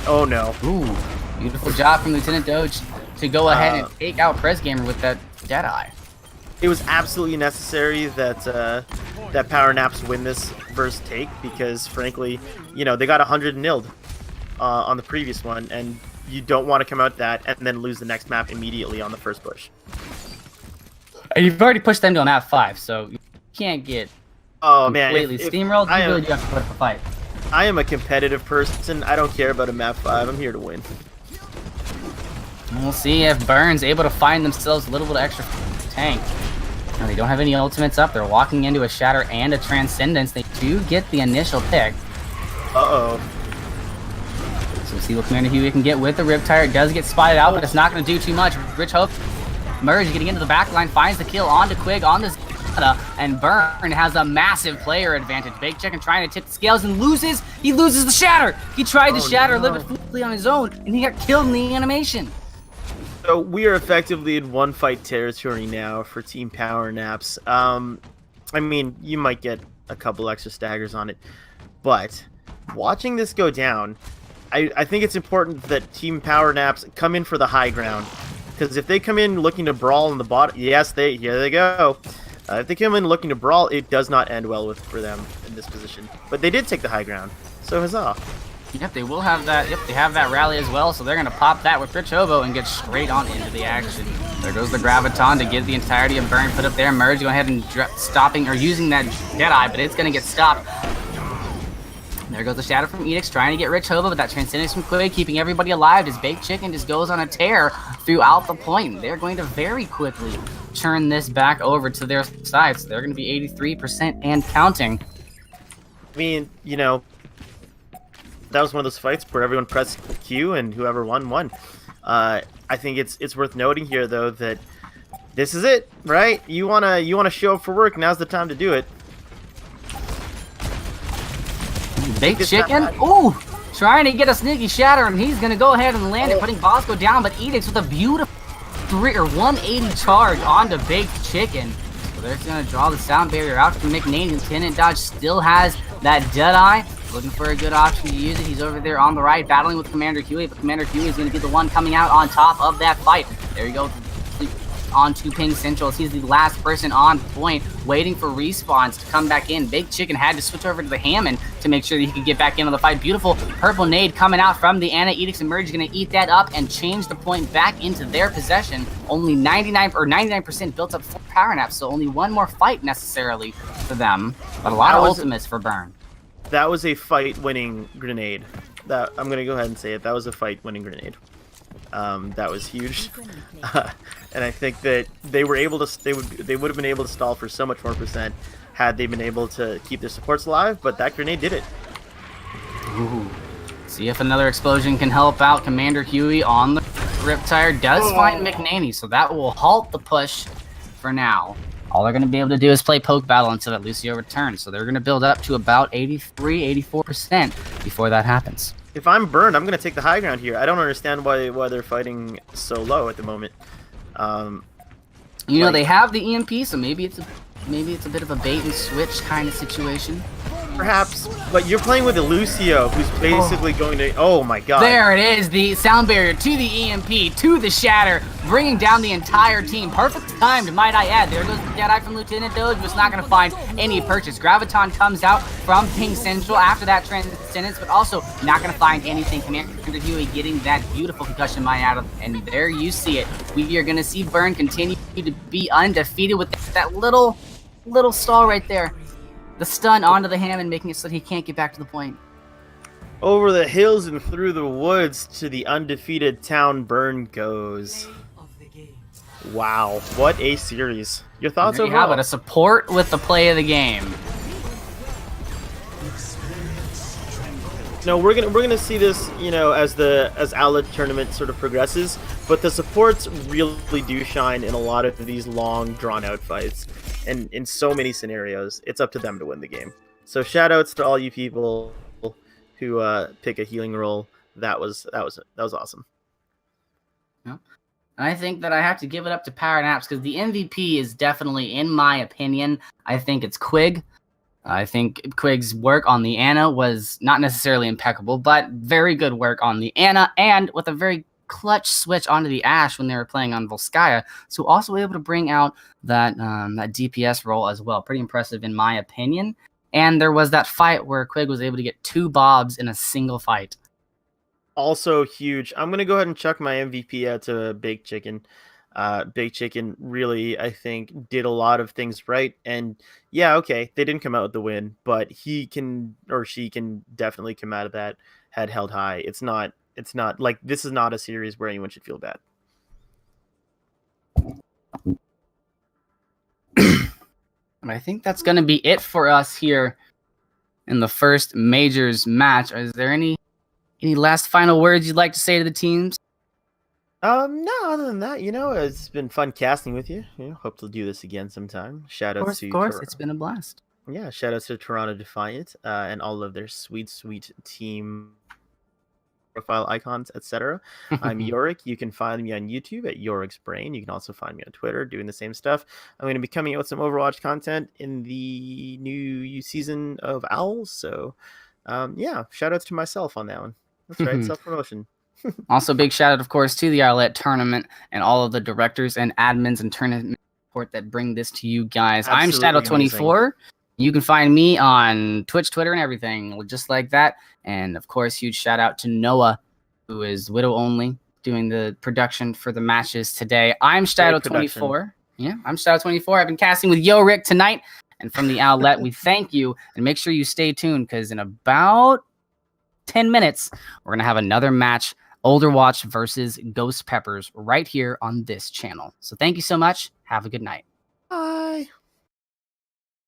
E: Oh no!
D: Ooh, beautiful job from Lieutenant Doge to go ahead and take out Prez Gamer with that Deadeye.
E: it was absolutely necessary that that Power Naps win this first take because, frankly, you know, they got 100 nilled on the previous one, and you don't want to come out that and then lose the next map immediately on the first push.
D: And you've already pushed them to an map 5, so you can't get completely steamrolled. You really do have to put up a fight.
E: I am a competitive person. I don't care about a map 5. I'm here to win.
D: And we'll see if Burn's able to find themselves a little bit of extra tank. Now, they don't have any ultimates up. They're walking into a Shatter and a Transcendence. They do get the initial pick.
E: Uh-oh.
D: So we'll see what Commander Huey can get with the Riptire. It does get spotted out, but it's not going to do too much. Rich Hope Merge getting into the back line, finds the kill onto Quig on this, and Burn has a massive player advantage. Big Chicken trying to tip the scales and loses. He loses the Shatter. He tried to Shatter a little bit foolishly on his own, and he got killed in the animation.
E: So we are effectively in one fight territory now for Team Power Naps. I mean, you might get a couple extra staggers on it, but watching this go down, I think it's important that Team Power Naps come in for the high ground. Because if they come in looking to brawl in the bottom, yes, here they go. If they come in looking to brawl, it does not end well for them in this position. But they did take the high ground, so huzzah.
D: Yep, they will have that. Yep, they have that rally as well, so they're going to pop that with Rich Hobo and get straight on into the action. There goes the Graviton to get the entirety of Burn put up there. Merge going ahead and stopping or using that Jedi, but it's going to get stopped. There goes the Shadow from Edicts trying to get Rich Hobo, but that Transcendence from Quig keeping everybody alive as Baked Chicken just goes on a tear throughout the point. They're going to very quickly turn this back over to their side, so they're going to be 83% and counting.
E: I mean, you know, that was one of those fights where everyone pressed Q and whoever won. I think it's worth noting here though that this is it, right? You wanna show up for work. Now's the time to do it.
D: Baked Chicken, ooh, trying to get a sneaky Shatter, and he's gonna go ahead and land it, putting Bosco down. But Edicts with a beautiful 180 charge onto Baked Chicken. So they're gonna draw the sound barrier out from McNaney. Lieutenant Dodge still has that Deadeye. Looking for a good option to use it. He's over there on the right, battling with Commander Huey, but Commander Huey is going to be the one coming out on top of that fight. There you go, on to Ping Central. He's the last person on point, waiting for respawns to come back in. Big Chicken had to switch over to the Hammond to make sure that he could get back into the fight. Beautiful purple nade coming out from the Ana. Edicts and Merge going to eat that up and change the point back into their possession. Only 99% built up for Power Naps, so only one more fight necessarily for them, but a lot of ultimates for Burn.
E: That was a fight-winning grenade. That I'm gonna go ahead and say it. That was a fight-winning grenade. That was huge, and I think that they were able to. They would have been able to stall for so much more percent had they been able to keep their supports alive. But that grenade did it.
D: Ooh. See if another explosion can help out. Commander Huey on the Riptire does find McNaney, so that will halt the push for now. All they're going to be able to do is play poke battle until that Lucio returns. So they're going to build up to about 84% before that happens.
E: If I'm Burned, I'm going to take the high ground here. I don't understand why they're fighting so low at the moment.
D: You know, they have the EMP, so maybe it's a bit of a bait and switch kind of situation.
E: Perhaps, but you're playing with a Lucio who's basically going to... Oh my god.
D: There it is, the sound barrier to the EMP, to the Shatter, bringing down the entire team. Perfect timed, might I add. There goes the Jedi from Lieutenant Doge, but it's not going to find any purchase. Graviton comes out from Ping Central after that Transcendence, but also not going to find anything. Commander Huey getting that beautiful concussion mine out of, and there you see it. We are going to see Burn continue to be undefeated with that little stall right there. The stun onto the Hammond, making it so that he can't get back to the point.
E: Over the hills and through the woods to the undefeated town Burn goes. Wow, what a series. Your thoughts
D: There you
E: overall?
D: have it, a support with the play of the game.
E: No, we're gonna see this, you know, as Owlet tournament sort of progresses, but the supports really do shine in a lot of these long, drawn-out fights, and in so many scenarios, it's up to them to win the game. So shoutouts to all you people who pick a healing role. That was awesome.
D: Yeah. And I think that I have to give it up to Power Naps because the MVP is definitely, in my opinion, I think it's Quig. I think Quig's work on the Ana was not necessarily impeccable, but very good work on the Ana, and with a very clutch switch onto the Ashe when they were playing on Volskaya. So also able to bring out that that DPS role as well. Pretty impressive in my opinion. And there was that fight where Quig was able to get 2 Bobs in a single fight.
E: Also huge. I'm gonna go ahead and chuck my MVP out to Big Chicken. Big Chicken really, I think, did a lot of things right. And yeah, okay, they didn't come out with the win, but he can or she can definitely come out of that head held high. It's not like this is not a series where anyone should feel bad.
D: I think that's going to be it for us here in the first Majors match. Is there any last final words you'd like to say to the teams?
E: No, other than that, it's been fun casting with you. Hope to do this again sometime. Shout out to
D: Of course, it's been a blast.
E: Yeah, shout out to Toronto Defiant and all of their sweet team profile icons, etc. I'm Yorick. You can find me on YouTube at Yorick's Brain. You can also find me on Twitter doing the same stuff. I'm going to be coming out with some Overwatch content in the new season of Owls. So, yeah, shout outs to myself on that one. That's right, self-promotion.
D: Also, big shout out, of course, to the Owlet tournament and all of the directors and admins and tournament support that bring this to you guys.
E: Absolutely
D: I'm Shadow24. You can find me on Twitch, Twitter, and everything, just like that. And of course, huge shout out to Noah, who is Widow Only, doing the production for the matches today. I'm Shadow24. Yeah, I'm Shadow24. I've been casting with Yorick tonight. And from the Owlet, we thank you. And make sure you stay tuned, because in about 10 minutes, we're going to have another match, Older Watch versus Ghost Peppers, right here on this channel. So thank you so much. Have a good night.
E: Bye.